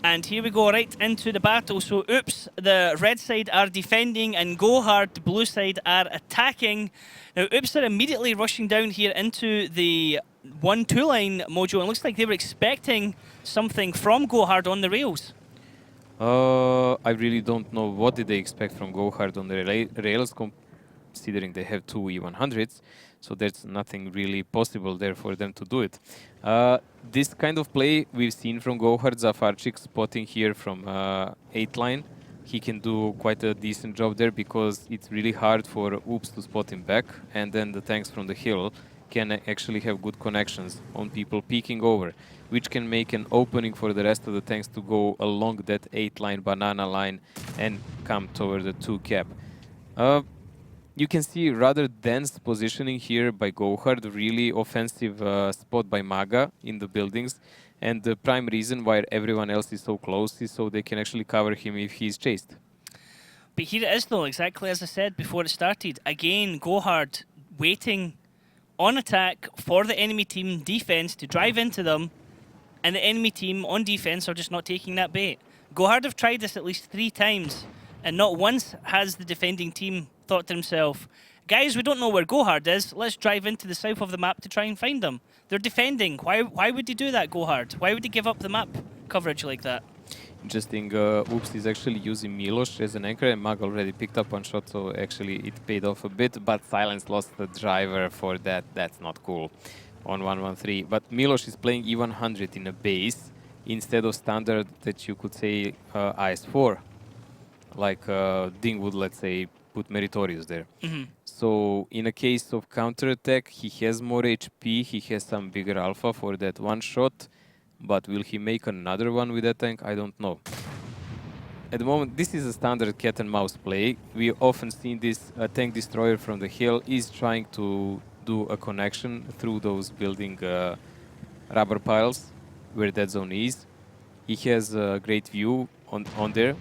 And here we go, right into the battle. So Oops, the red side are defending, and GoHard, the blue side, are attacking. Now Oops are immediately rushing down here into the 1-2 line, Mojo. It looks like they were expecting something from GoHard on the rails. I really don't know what did they expect from GoHard on the rails, considering they have two E100s. So there's nothing really possible there for them to do it. This kind of play we've seen from GoHard, Zafarchik spotting here from 8 line. He can do quite a decent job there because it's really hard for Oops to spot him back, and then the tanks from the hill can actually have good connections on people peeking over, which can make an opening for the rest of the tanks to go along that 8 line, banana line, and come toward the 2 cap. You can see rather dense positioning here by GoHard, really offensive spot by Maga in the buildings. And the prime reason why everyone else is so close is so they can actually cover him if he's chased. But here it is though, exactly as I said before it started. Again, GoHard waiting on attack for the enemy team defense to drive into them, and the enemy team on defense are just not taking that bait. GoHard have tried this at least 3 times, and not once has the defending team thought to himself, guys, we don't know where GoHard is, let's drive into the south of the map to try and find them. They're defending. Why would they do that, GoHard? Why would they give up the map coverage like that? Interesting. Oops is actually using Miloš as an anchor, and Mag already picked up one shot, so actually it paid off a bit, but Silence lost the driver for that. That's not cool on 1-1-3. But Miloš is playing E100 in a base instead of standard that you could say IS4. Like Ding would, let's say, put Meritorious there. So in a case of counter-attack, he has more HP, he has some bigger alpha for that one shot, but will he make another one with that tank? I don't know. At the moment, this is a standard cat and mouse play. We often see this tank destroyer from the hill is trying to do a connection through those building rubber piles where that zone is. He has a great view on there.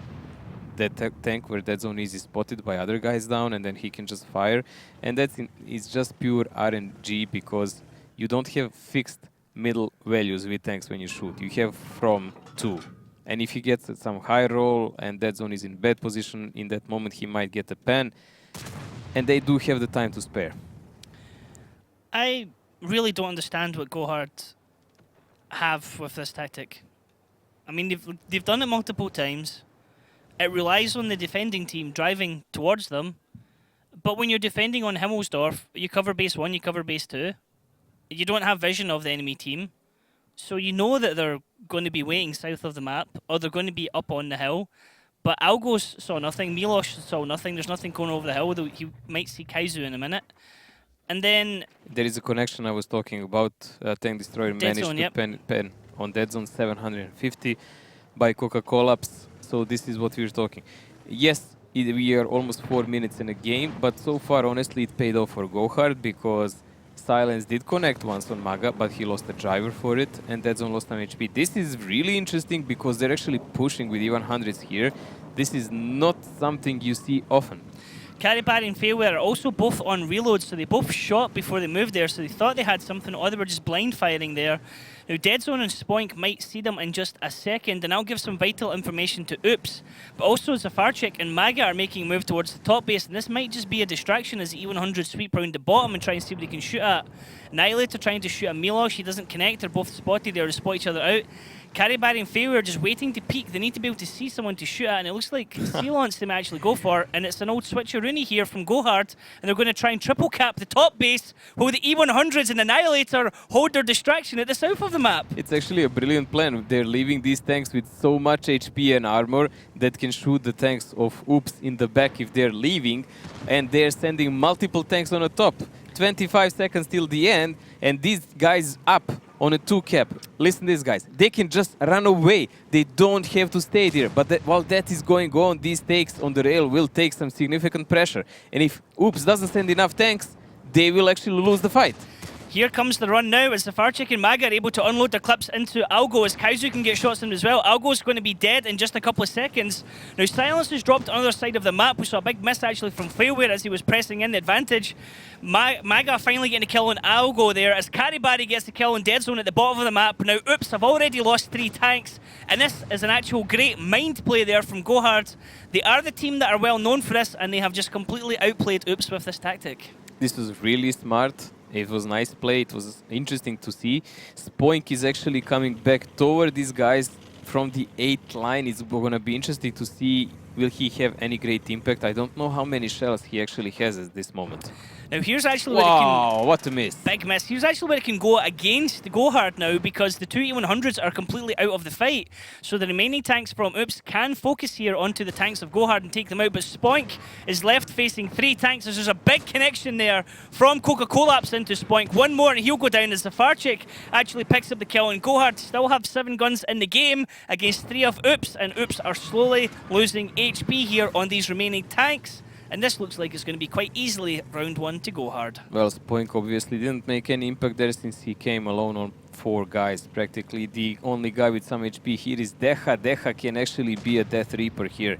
That tank where that zone is spotted by other guys down, and then he can just fire. And it's just pure RNG because you don't have fixed middle values with tanks when you shoot. You have from 2. And if he gets some high roll and that zone is in bad position, in that moment he might get a pen. And they do have the time to spare. I really don't understand what GoHard have with this tactic. I mean, they've done it multiple times. It relies on the defending team driving towards them. But when you're defending on Himmelsdorf, you cover base 1, you cover base 2. You don't have vision of the enemy team. So you know that they're going to be waiting south of the map, or they're going to be up on the hill. But Algos saw nothing, Miloš saw nothing, there's nothing going over the hill, though he might see Kaizu in a minute. And then... There is a connection I was talking about. Tank Destroyer managed to pen on dead zone 750 by Coca-Collapse. So this is what we're talking. Yes, we are almost 4 minutes in a game, but so far, honestly, it paid off for GoHard because Silence did connect once on Maga, but he lost a driver for it, and Dead Zone lost some HP. This is really interesting because they're actually pushing with E100s here. This is not something you see often. Caribari and Failware are also both on reloads, so they both shot before they moved there, so they thought they had something, or they were just blind firing there. Now, Dead Zone and Spoink might see them in just a second, and I'll give some vital information to Oops. But also, Zafarchik and Maga are making a move towards the top base, and this might just be a distraction as E100 sweep around the bottom and try and see what he can shoot at. Annihilator trying to shoot at Miloš, he doesn't connect, they're both spotted, they spot each other out. Caribari and Failware are just waiting to peek. They need to be able to see someone to shoot at, and it looks like Sealance they might actually go for, and it's an old switcheroonie here from GoHard, and they're going to try and triple cap the top base while the E100s and Annihilator hold their distraction at the south of the map. It's actually a brilliant plan. They're leaving these tanks with so much HP and armor that can shoot the tanks of Oops in the back if they're leaving, and they're sending multiple tanks on the top. 25 seconds till the end, and these guys up on a 2 cap. Listen to these guys. They can just run away. They don't have to stay there. But while that is going on, these takes on the rail will take some significant pressure. And if Oops doesn't send enough tanks, they will actually lose the fight. Here comes the run now as the Farchik and Maga are able to unload their clips into Algo as Kaizu can get shots in as well. Algo's going to be dead in just a couple of seconds. Now Silence has dropped on the other side of the map. We saw a big miss actually from Failware as he was pressing in the advantage. Maga finally getting a kill on Algo there as Karibari gets the kill on Dead Zone at the bottom of the map. Now Oops have already lost 3 tanks and this is an actual great mind play there from GoHard. They are the team that are well known for this and they have just completely outplayed Oops with this tactic. This was really smart. It was nice play. It was interesting to see. Spoink is actually coming back toward these guys from the 8th line. It's going to be interesting to see will he have any great impact. I don't know how many shells he actually has at this moment. Now here's actually where it can... Wow, what a miss. Big miss. Here's actually where it can go against the GoHard now because the 2 E100s are completely out of the fight. So the remaining tanks from Oops can focus here onto the tanks of GoHard and take them out. But Spoink is left facing 3 tanks. There's a big connection there from Coca-Collapse into Spoink. One more and he'll go down as the Farchik actually picks up the kill. And GoHard still have 7 guns in the game against 3 of Oops. And Oops are slowly losing HP here on these remaining tanks. And this looks like it's going to be quite easily round 1 to GoHard. Well, Spoink obviously didn't make any impact there since he came alone on 4 guys. Practically the only guy with some HP here is Deha. Deha can actually be a Death Reaper here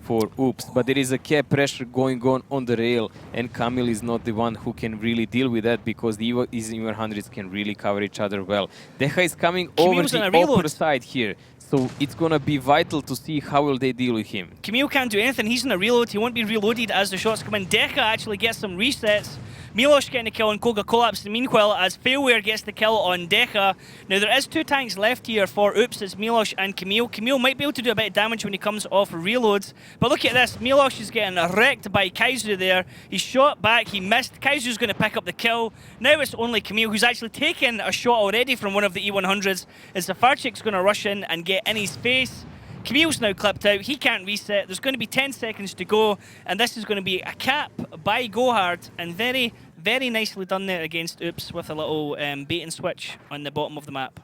for Oops. But there is a cap pressure going on the rail and Kamil is not the one who can really deal with that because the E100s can really cover each other well. Deha is coming over the upper side here. So it's going to be vital to see how will they deal with him. Camille can't do anything. He's in a reload. He won't be reloaded as the shots come in. Deca actually gets some resets. Milosh getting a kill on Coca-Collapse. Meanwhile, as Failware gets the kill on Deca. Now, there is 2 tanks left here for Oops. It's Milosh and Camille. Camille might be able to do a bit of damage when he comes off reloads. But look at this. Milosh is getting wrecked by Kaizu there. He shot back. He missed. Kaizu's going to pick up the kill. Now it's only Camille who's actually taken a shot already from one of the E100s. As the Farchik's going to rush in and get in his face. Camille's now clipped out. He can't reset. There's going to be 10 seconds to go. And this is going to be a cap by GoHard. And very, very nicely done there against Oops with a little bait and switch on the bottom of the map.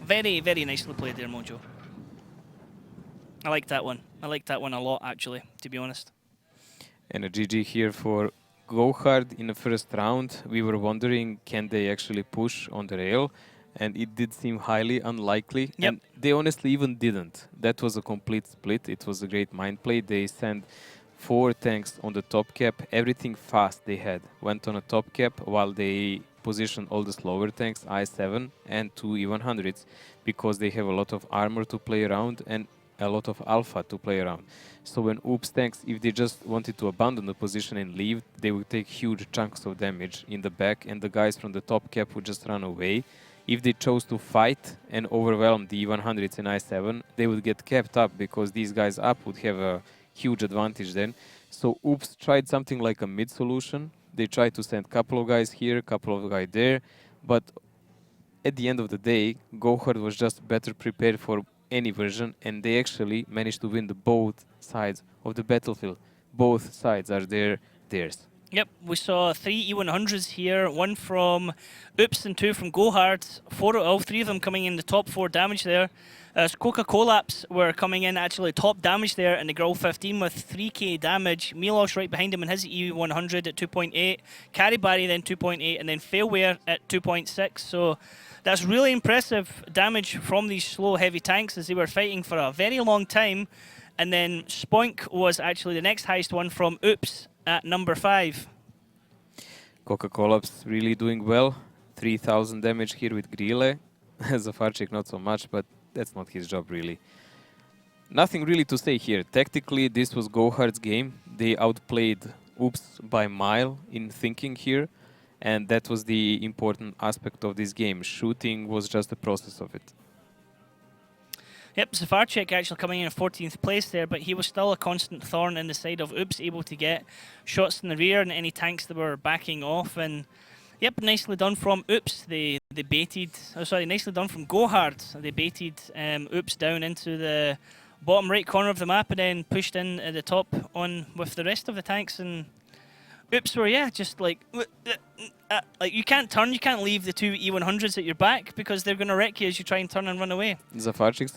Very, very nicely played there, Mojo. I like that one. I like that one a lot, actually, to be honest. And a GG here for GoHard in the first round. We were wondering, can they actually push on the rail? And it did seem highly unlikely. Yep. And they honestly even didn't. That was a complete split. It was a great mind play. They sent 4 tanks on the top cap. Everything fast they had went on a top cap while they positioned all the slower tanks, I-7 and 2 E100s, because they have a lot of armor to play around and a lot of alpha to play around. So when Oops tanks, if they just wanted to abandon the position and leave, they would take huge chunks of damage in the back and the guys from the top cap would just run away. If they chose to fight and overwhelm the E100s and I-7, they would get kept up because these guys up would have a huge advantage then. So Oops tried something like a mid solution. They tried to send a couple of guys here, a couple of guys there. But at the end of the day, GoHard was just better prepared for any version and they actually managed to win the both sides of the battlefield. Both sides are theirs. Yep, we saw 3 E100s here, 1 from Oops and 2 from GoHard. All 3 of them coming in the top 4 damage there. As Coca-Collapse were coming in actually top damage there in the Grill 15 with 3k damage. Milosh right behind him in his E100 at 2.8. Karibari then 2.8 and then Failware at 2.6. So that's really impressive damage from these slow heavy tanks as they were fighting for a very long time. And then Spoink was actually the next highest one from Oops at number 5. Coca-Collapse really doing well. 3000 damage here with Grille. As a Farchik, not so much, but that's not his job really. Nothing really to say here. Tactically, this was GoHard's game. They outplayed Oops by a mile in thinking here. And that was the important aspect of this game. Shooting was just the process of it. Yep, Zafarchik actually coming in 14th place there, but he was still a constant thorn in the side of Oops, able to get shots in the rear and any tanks that were backing off. And yep, nicely done from Oops. They baited, nicely done from GoHard. They baited Oops down into the bottom right corner of the map and then pushed in at the top on with the rest of the tanks. And Oops were, yeah, just like Like, you can't turn, you can't leave the two E100s at your back because they're going to wreck you as you try and turn and run away. Zafarchik's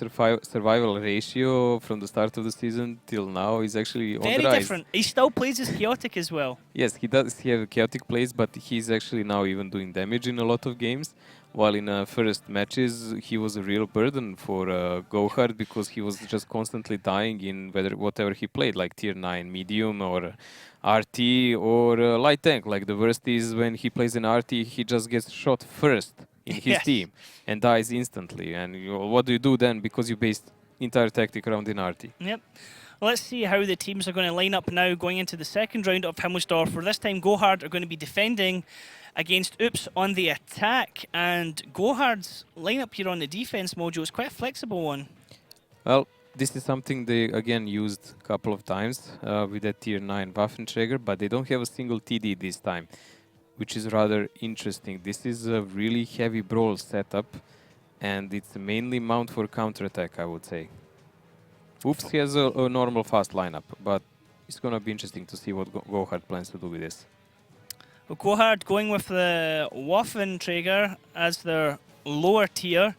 survival ratio from the start of the season till now is actually on the Very rise. different. He still plays as chaotic as well. Yes, he does have chaotic plays, but he's actually now even doing damage in a lot of games. While in first matches, he was a real burden for GoHard because he was just constantly dying in whatever he played, like tier 9 medium or RT or light tank. Like the worst is when he plays an RT, he just gets shot first in his Yes. team and dies instantly. And what do you do then? Because you based entire tactic around in RT. Yep. Let's see how the teams are going to line up now going into the second round of Himmelsdorf, where this time GoHard are going to be defending against Oops on the attack. And GoHard's lineup here on the defense, Mojo, is quite a flexible one. Well, this is something they again used a couple of times with that tier 9 Waffenträger, but they don't have a single TD this time, which is rather interesting. This is a really heavy brawl setup, and it's mainly mount for counterattack, I would say. Oops has a normal fast lineup, but it's going to be interesting to see what GoHard plans to do with this. Well, GoHard going with the Waffenträger as their lower tier.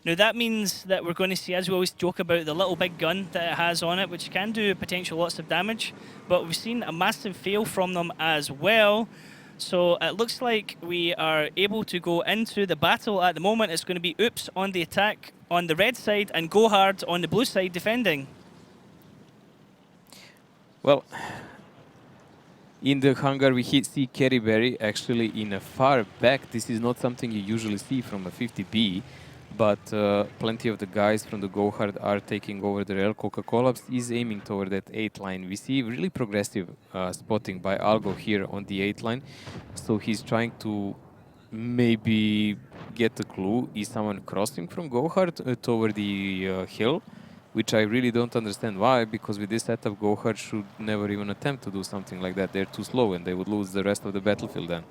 Now that means that we're going to see, as we always joke about, the little big gun that it has on it, which can do potential lots of damage, but we've seen a massive fail from them as well. So it looks like we are able to go into the battle at the moment. It's going to be Oops on the attack on the red side and GoHard on the blue side defending. Well, in the hangar we see Kerry Berry actually in a far back. This is not something you usually see from a 50B, but plenty of the guys from the GoHard are taking over the rail. Coca-Cola is aiming toward that 8 line. We see really progressive spotting by Algo here on the 8 line. So he's trying to maybe get a clue. Is someone crossing from GoHard toward the hill? Which I really don't understand why, because with this setup, GoHard should never even attempt to do something like that. They're too slow and they would lose the rest of the battlefield then.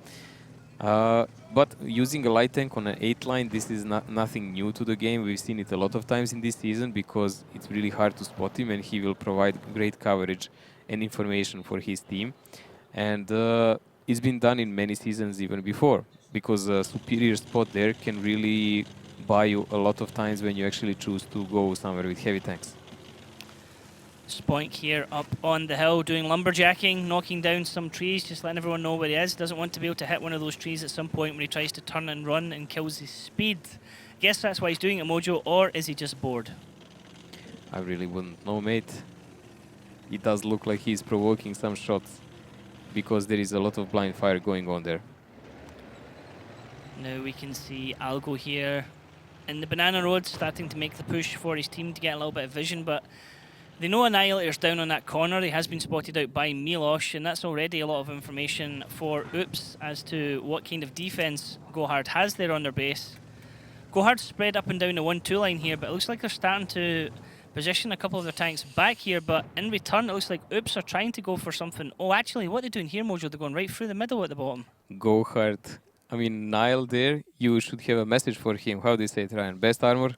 But using a light tank on an 8 line, this is nothing new to the game. We've seen it a lot of times in this season because it's really hard to spot him and he will provide great coverage and information for his team. And it's been done in many seasons even before, because a superior spot there can really buy you a lot of times when you actually choose to go somewhere with heavy tanks. Spoink here up on the hill doing lumberjacking, knocking down some trees, just letting everyone know where he is. Doesn't want to be able to hit one of those trees at some point when he tries to turn and run and kills his speed. Guess that's why he's doing it, Mojo, or is he just bored? I really wouldn't know, mate. It does look like he's provoking some shots because there is a lot of blind fire going on there. Now we can see Algo here in the banana road starting to make the push for his team to get a little bit of vision, but they know Annihilator's down on that corner. He has been spotted out by Milosh, and that's already a lot of information for Oops as to what kind of defense GoHard has there on their base. GoHard's spread up and down the 1-2 line here, but it looks like they're starting to position a couple of their tanks back here, but in return it looks like Oops are trying to go for something. Oh, actually, what they're doing here, Mojo, they're going right through the middle at the bottom. GoHard. I mean, Nile there, you should have a message for him. How do you say it, Ryan? Best armor?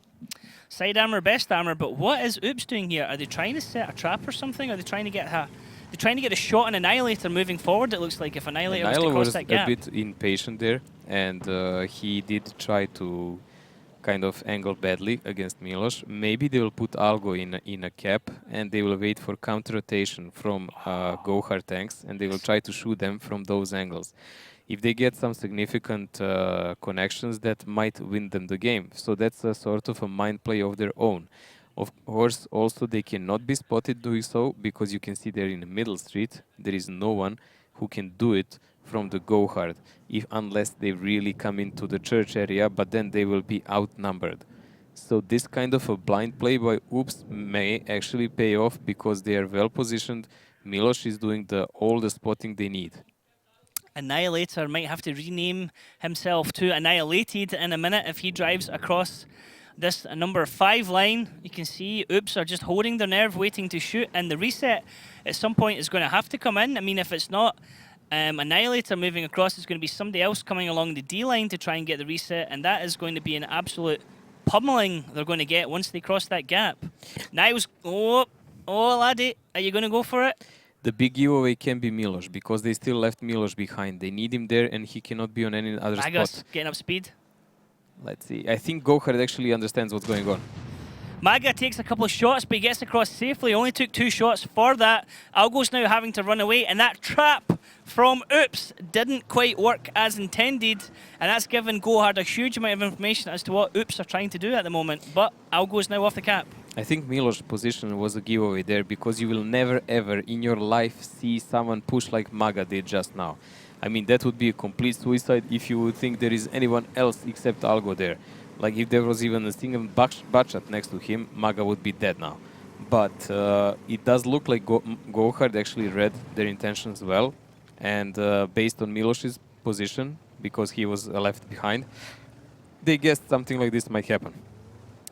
Side armor, best armor, but what is Oops doing here? Are they trying to set a trap or something? Are they trying to get a shot on Annihilator moving forward? It looks like if Annihilator was to cross that gap. A bit impatient there, and he did try to kind of angle badly against Miloš. Maybe they will put Algo in a cap, and they will wait for counter rotation from GoHard tanks, and they will try to shoot them from those angles. If they get some significant connections, that might win them the game. So that's a sort of a mind play of their own. Of course, also they cannot be spotted doing so, because you can see they're in the middle street. There is no one who can do it from the GoHard, unless they really come into the church area, but then they will be outnumbered. So this kind of a blind play by Oops may actually pay off, because they are well positioned. Miloš is doing all the spotting they need. Annihilator might have to rename himself to Annihilated in a minute if he drives across this number 5 line. You can see Oops are just holding their nerve, waiting to shoot, and the reset at some point is going to have to come in. I mean, if it's not Annihilator moving across, it's going to be somebody else coming along the D line to try and get the reset, and that is going to be an absolute pummeling they're going to get once they cross that gap. Niles, oh laddie, are you going to go for it? The big giveaway can be Milos, because they still left Milos behind. They need him there, and he cannot be on any other Maga's spot. getting up speed. Let's see. I think GoHard actually understands what's going on. Maga takes a couple of shots, but he gets across safely. Only took 2 shots for that. Algo's now having to run away, and that trap from Oops didn't quite work as intended, and that's given GoHard a huge amount of information as to what Oops are trying to do at the moment. But Algo's now off the cap. I think Milos' position was a giveaway there, because you will never ever in your life see someone push like Maga did just now. I mean, that would be a complete suicide if you would think there is anyone else except Algo there. Like, if there was even a single butt shot next to him, Maga would be dead now. But it does look like GoHard actually read their intentions well. And based on Milos's position, because he was left behind, they guessed something like this might happen.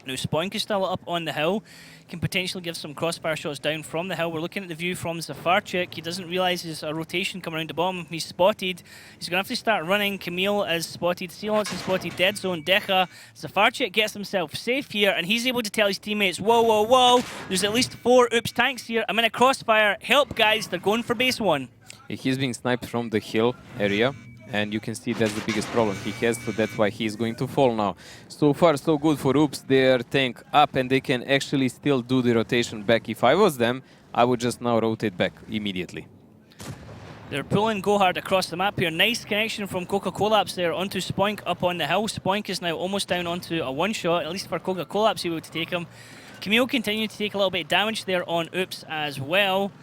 Now, Spoink is still up on the hill. Can potentially give some crossfire shots down from the hill. We're looking at the view from Zafarchik. He doesn't realise there's a rotation coming around the bottom. He's spotted. He's going to have to start running. Camille is spotted. Sealance is spotted. Dead Zone. Decha. Zafarchik gets himself safe here, and he's able to tell his teammates, whoa, whoa, whoa, there's at least 4 Oops tanks here. I'm in a crossfire. Help, guys. They're going for base 1. He's being sniped from the hill area. And you can see that's the biggest problem he has, so that's why he's going to fall now. So far, so good for Oops. Their tank up, and they can actually still do the rotation back. If I was them, I would just now rotate back immediately. They're pulling GoHard across the map here. Nice connection from Coca-Collapse there onto Spoink up on the hill. Spoink is now almost down onto a one-shot, at least for Coca-Collapse able to take him. Camille continued to take a little bit of damage there on Oops as well.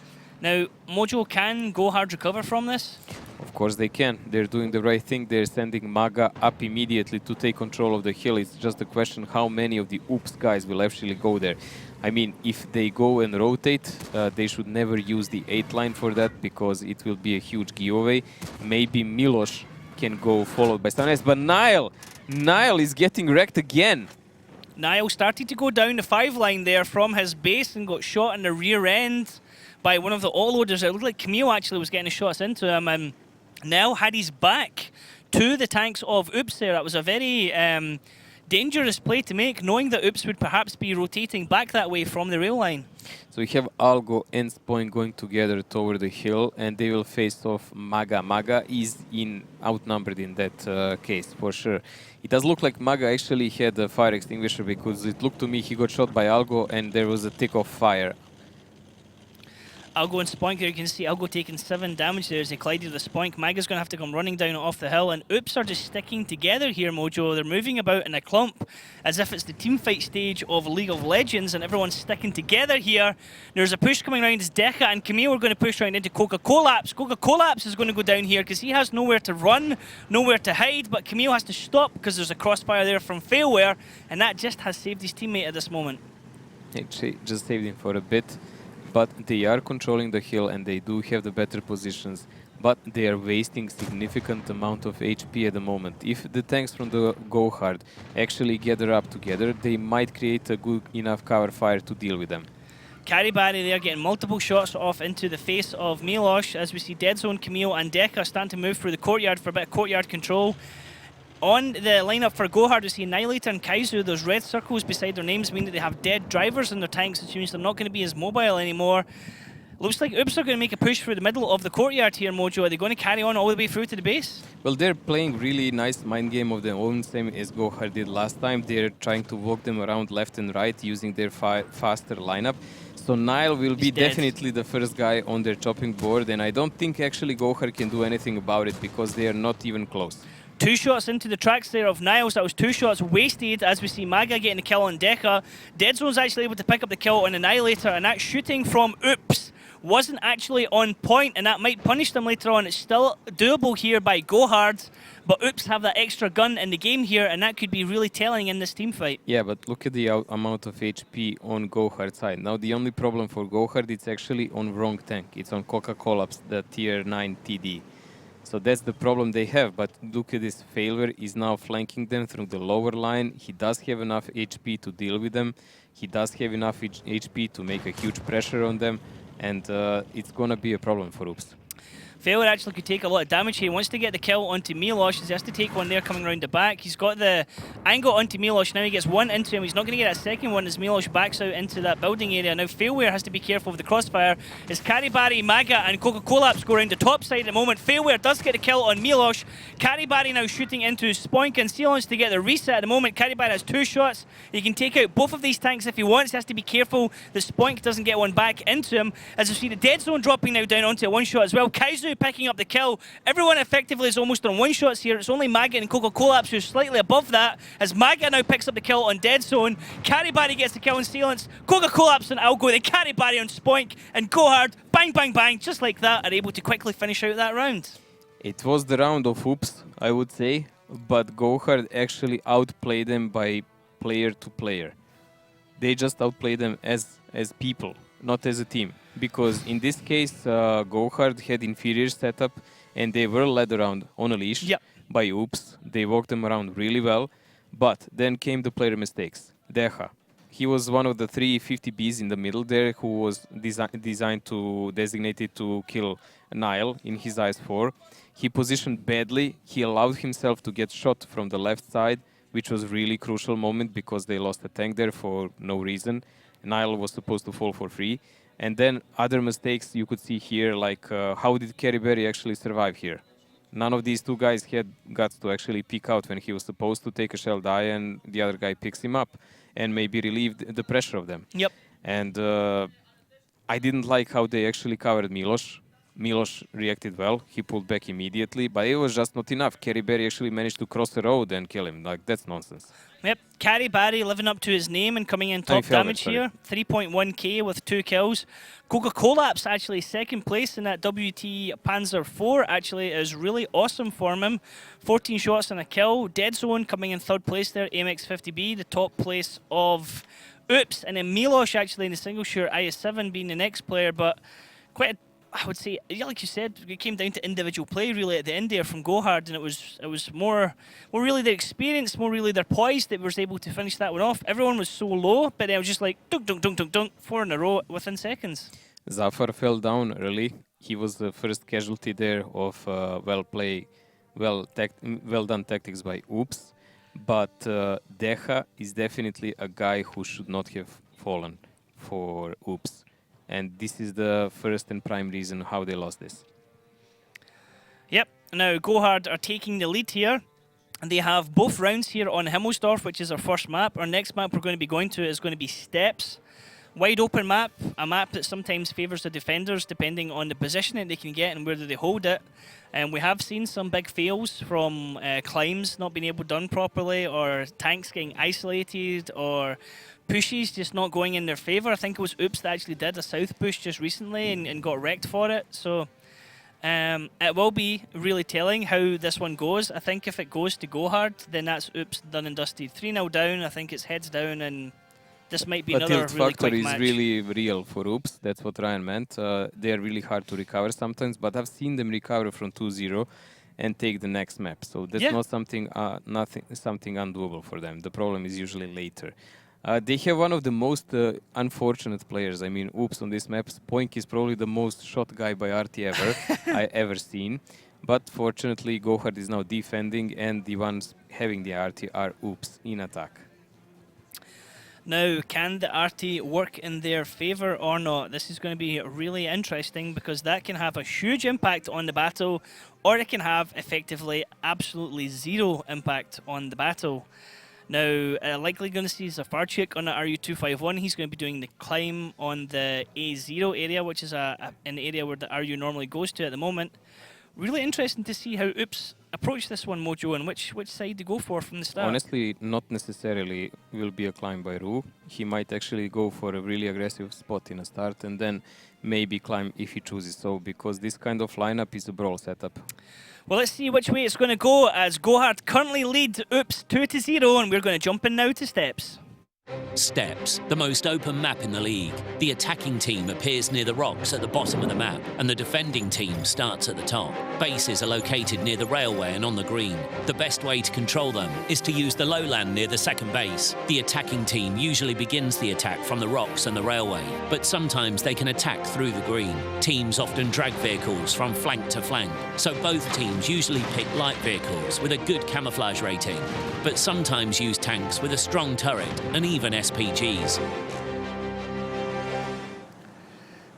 Now, Mojo, can GoHard recover from this? Of course they can. They're doing the right thing. They're sending Maga up immediately to take control of the hill. It's just a question how many of the Oops guys will actually go there. I mean, if they go and rotate, they should never use the 8 line for that, because it will be a huge giveaway. Maybe Milos can go followed by someone else, but Nile is getting wrecked again. Nile started to go down the 5 line there from his base and got shot in the rear end by one of the all-loaders. It looked like Camille actually was getting shots into him, and Nile had his back to the tanks of Oops there. That was a very dangerous play to make, knowing that Oops would perhaps be rotating back that way from the rail line. So we have Algo and Spoink going together toward the hill, and they will face off Maga. Maga is outnumbered in that case, for sure. It does look like Maga actually had a fire extinguisher, because it looked to me he got shot by Algo and there was a tick of fire. Algo and Spoink here, you can see Algo taking 7 damage there as he collided with Spoink. Maga's going to have to come running down off the hill, and Oops are just sticking together here, Mojo. They're moving about in a clump as if it's the teamfight stage of League of Legends, and everyone's sticking together here. There's a push coming around as Decha and Camille are going to push around into Coca-Collapse. Coca-Collapse is going to go down here because he has nowhere to run, nowhere to hide, but Camille has to stop because there's a crossfire there from Failware, and that just has saved his teammate at this moment. It just saved him for a bit. But they are controlling the hill, and they do have the better positions, but they are wasting significant amount of HP at the moment. If the tanks from the GoHard actually gather up together, they might create a good enough cover fire to deal with them. Caribari there getting multiple shots off into the face of Milos as we see Dead Zone, Camille and Decha starting to move through the courtyard for a bit of courtyard control. On the lineup for GoHard, we see Annihilator and Kaizu. Those red circles beside their names mean that they have dead drivers in their tanks, which means they're not going to be as mobile anymore. Looks like Oops are going to make a push through the middle of the courtyard here, Mojo. Are they going to carry on all the way through to the base? Well, they're playing really nice mind game of their own, same as GoHard did last time. They're trying to walk them around left and right using their faster lineup. So Nile will be definitely the first guy on their chopping board, and I don't think actually GoHard can do anything about it because they are not even close. 2 shots into the tracks there of Niles. That was 2 shots wasted as we see Maga getting the kill on Decha. Dead Zone's actually able to pick up the kill on Annihilator, and that shooting from Oops wasn't actually on point, and that might punish them later on. It's still doable here by GoHard, but Oops have that extra gun in the game here, and that could be really telling in this team fight. Yeah, but look at the amount of HP on GoHard's side. Now the only problem for GoHard, it's actually on wrong tank. It's on Coca-Collapse, the tier 9 TD. So that's the problem they have, but look at this. Failware is now flanking them through the lower line. He does have enough HP to deal with them. He does have enough HP to make a huge pressure on them, and it's gonna be a problem for Oops. Failure actually could take a lot of damage here. He wants to get the kill onto Milosh. He has to take one there coming around the back. He's got the angle onto Milosh. Now he gets one into him. He's not going to get a second one as Milosh backs out into that building area. Now Failure has to be careful with the crossfire as Karibari, Maga and Coca-Cola go around the top side at the moment. Failure does get a kill on Milosh. Karibari now shooting into Spoink and Sealance to get the reset at the moment. Karibari has 2 shots. He can take out both of these tanks if he wants. He has to be careful that Spoink doesn't get one back into him. As you see the dead zone dropping now down onto a 1-shot as well. Kaizu picking up the kill. Everyone effectively is almost on 1-shots here. It's only Maga and Coca-Cola who's slightly above that as Maga now picks up the kill on dead zone. Karibari gets the kill on Sealance. Coca-Cola on Algo. Then Karibari on Spoink and GoHard. Bang, bang, bang. Just like that are able to quickly finish out that round. It was the round of Oops, I would say, but GoHard actually outplayed them by player to player. They just outplayed them as people, not as a team. Because in this case, GoHard had inferior setup and they were led around on a leash by Oops. They walked them around really well, but then came the player mistakes. Deha. He was one of the 3 50Bs in the middle there who was designated to kill Nile in his Ice 4. He positioned badly. He allowed himself to get shot from the left side, which was really crucial moment because they lost a tank there for no reason. Nile was supposed to fall for free. And then other mistakes you could see here, like how did Karibari actually survive here? None of these 2 guys had guts to actually peek out when he was supposed to take a shell die and the other guy picks him up and maybe relieved the pressure of them. Yep. And I didn't like how they actually covered Milosh. Milosh reacted well. He pulled back immediately, but it was just not enough. Karibari actually managed to cross the road and kill him. Like, that's nonsense. Yep, Karibari living up to his name and coming in top damage here. 3.1k with 2 kills. Coca-Cola actually second place in that WT Panzer IV actually is really awesome for him. 14 shots and a kill. Dead Zone coming in 3rd place there. AMX50B, the top place of Oops. And then Milosh actually in the single shooter, IS7 being the next player, but quite a I would say, yeah, like you said, it came down to individual play really at the end there from GoHard, and it was more really their experience, more really their poise that was able to finish that one off. Everyone was so low, but it was just like dunk, dunk, dunk, dunk, dunk, 4 in a row within seconds. Zafar fell down early. He was the first casualty there of well done tactics by Oops. But Deha is definitely a guy who should not have fallen for Oops. And this is the first and prime reason how they lost this. Yep. Now, GoHard are taking the lead here. And they have both rounds here on Himmelsdorf, which is our first map. Our next map we're going to be going to is going to be Steps. Wide open map, a map that sometimes favours the defenders depending on the position that they can get and where they hold it. And we have seen some big fails from climbs not being able done properly, or tanks getting isolated, or pushes just not going in their favour. I think it was Oops that actually did a south push just recently and got wrecked for it. So it will be really telling how this one goes. I think if it goes to GoHard, then that's Oops done and dusted. 3-0 down, I think it's heads down, and this might be another really quick match. The tilt factor is really real for Oops. That's what Ryan meant. They are really hard to recover sometimes, but I've seen them recover from 2-0 and take the next map. So that's not something undoable for them. The problem is usually later. They have one of the most unfortunate players. I mean, Oops on this map. Spoink is probably the most shot guy by RT ever I ever seen. But fortunately, GoHard is now defending, and the ones having the RT are Oops in attack. Now, can the RT work in their favour or not? This is going to be really interesting because that can have a huge impact on the battle, or it can have effectively absolutely zero impact on the battle. Now, likely going to see Zafarchik on the RU-251. He's going to be doing the climb on the A0 area, which is an area where the RU normally goes to at the moment. Really interesting to see how Oops approach this one, Mojo, and which side to go for from the start. Honestly, not necessarily will be a climb by Ru. He might actually go for a really aggressive spot in a start and then maybe climb if he chooses so, because this kind of lineup is a brawl setup. Well, let's see which way it's going to go as GoHard currently lead Oops 2-0, and we're going to jump in now to Steps. Steppes, the most open map in the league. The attacking team appears near the rocks at the bottom of the map, and the defending team starts at the top. Bases are located near the railway and on the green. The best way to control them is to use the lowland near the second base. The attacking team usually begins the attack from the rocks and the railway, but sometimes they can attack through the green. Teams often drag vehicles from flank to flank, so both teams usually pick light vehicles with a good camouflage rating, but sometimes use tanks with a strong turret and even SPGs.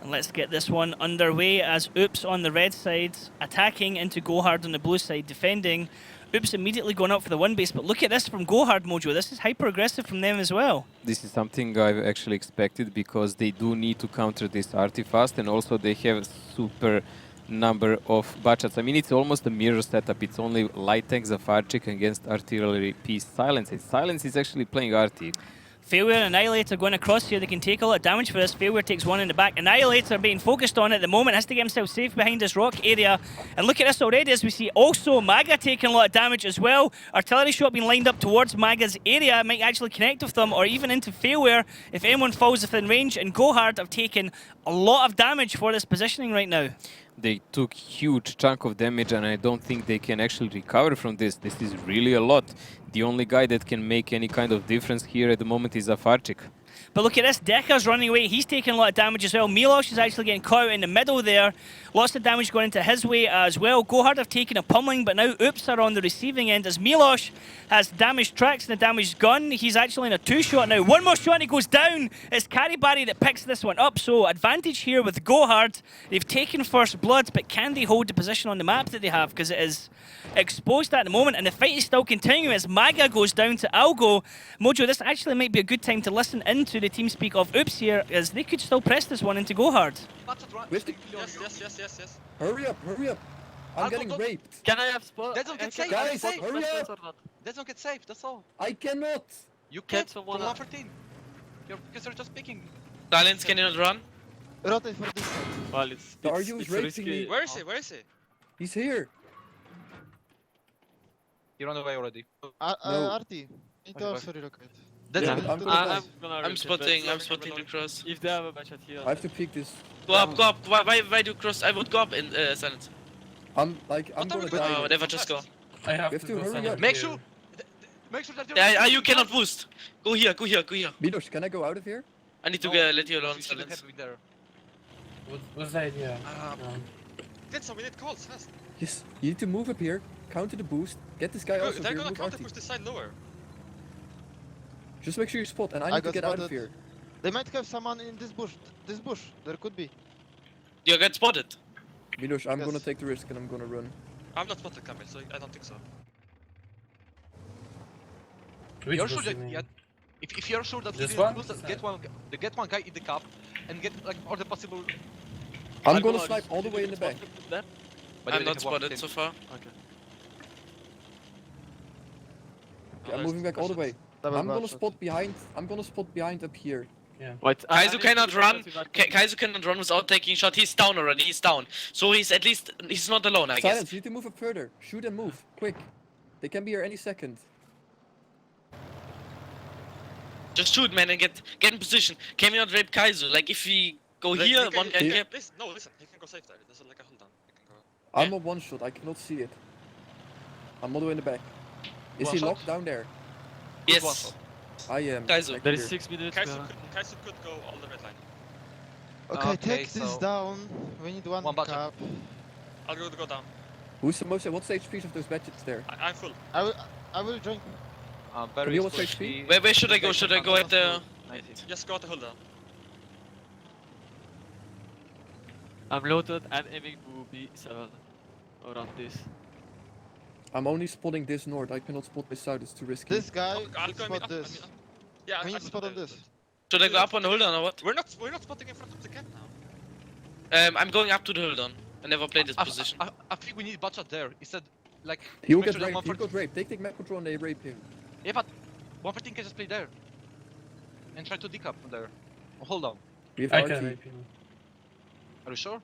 And let's get this one underway as Oops on the red side attacking into GoHard on the blue side defending. Oops immediately going up for the one base, but look at this from GoHard, Mojo. This is hyper aggressive from them as well. This is something I've actually expected because they do need to counter this RT fast, and also they have super number of budgets. I mean, it's almost a mirror setup. It's only light tanks of Archik against artillery piece Silence. Silence is actually playing RT. Failure and Annihilator going across here. They can take a lot of damage for this. Failure takes one in the back. Annihilator being focused on at the moment. Has to get himself safe behind this rock area. And look at this already as we see also Maga taking a lot of damage as well. Artillery shot being lined up towards Maga's area. Might actually connect with them or even into Failure if anyone falls within range. And GoHard have taken a lot of damage for this positioning right now. They took huge chunk of damage, and I don't think they can actually recover from this. This is really a lot. The only guy that can make any kind of difference here at the moment is Afarchik. But look at this, Dekka's running away. He's taking a lot of damage as well. Milos is actually getting caught out in the middle there. Lots of damage going into his way as well. GoHard have taken a pummeling, but now Oops are on the receiving end as Milos has damaged tracks and a damaged gun. He's actually in a two-shot now. One more shot and he goes down. It's Karibari that picks this one up. So advantage here with GoHard. They've taken first blood, but can they hold the position on the map that they have? Because it is exposed at the moment, and the fight is still continuing as Maga goes down to Algo. Mojo, this actually might be a good time to listen into the team speak of Oops here, as they could still press this one into GoHard. Yes. Hurry up. I'm getting raped. Can I have spot? They don't get safe. Guys, hurry up. They don't get safe, that's all. I cannot. You can't from someone 114. Because you're just picking. Silence, can you not run? Rotate for this side. Well, The RU is raping risky. me. Where is he? Where is he? He's here. He ran away already. No. RT. Need to also relocate. That's Yeah. it. I'm gonna die. I'm spotting the cross. If they have a match at here. I have to peek this. Go up. Why do you cross? I would go up in Silence. I'm What gonna are we die. doing? Whatever, just go. I have We have to hurry up. Make sure that you're Yeah, you cannot boost. Go here. Milos, can I go out of here? I need to let you alone, You shouldn't Silence. have been there. What's the idea? Get some minute calls fast. Yes. You need to move up here. Counter the boost. Get this guy also They're here. gonna Move counter RT. push this side lower. Just make sure you spot, and I I need to got get out of spotted. here. They might have someone in this bush. There could be. You get spotted. Milos, I'm Yes. gonna take the risk and I'm gonna run. I'm not spotted Kamil, so I don't think so. Which You're sure boost that you mean? if you're sure that This you one? boost, get one guy in the cup and get like all the possible. I'm gonna snipe all the way in the back. But I'm they not have spotted 115. so far. Okay, I'm moving back all the way. Double I'm gonna buffed. spot behind. I'm gonna spot behind up here. Wait, Kaizu cannot run. Kaizu cannot run without taking shot. He's down already. He's down. So he's at least he's not alone, I guess. Silence, you need to move up further. Shoot and move, quick. They can be here any second. Just shoot, man, and get in position. Can we not rape Kaizu? Like if we go here, one guy cap. Listen, he can go safe there. There's like a hold down. He can go. I'm on one shot, I cannot see it. I'm all the way in the back. Is One he shot? locked down there? Yes. One shot. I am. Kaizu. back There is here. 6 minutes. Kaisu could go all the red line. Okay, Okay, take this so- down. We need one budget. cap. I'll go down. Who's the most? What's the HPs of those badges there? I'm full. I will join. Camille, what's HP? Where should I go? Should I go at the? Just go at the hold down. I'm loaded and aiming to be 7 around this. I'm only spotting this north. I cannot spot this south. It's too risky. This guy I'll should go spot this. Yeah, We need I'll to go spot on there. this. Should I go up on the hold on or what? We're not spotting in front of the camp now. I'm going up to the hold on. I never played this position. I think we need Butcher there. Instead, like. He will make get sure that raped. He 114 got raped. They take map control and they rape him. Yeah, but 114 can just play there. And try to decap from there. Hold on. We have I RT. can rape him. Are you sure?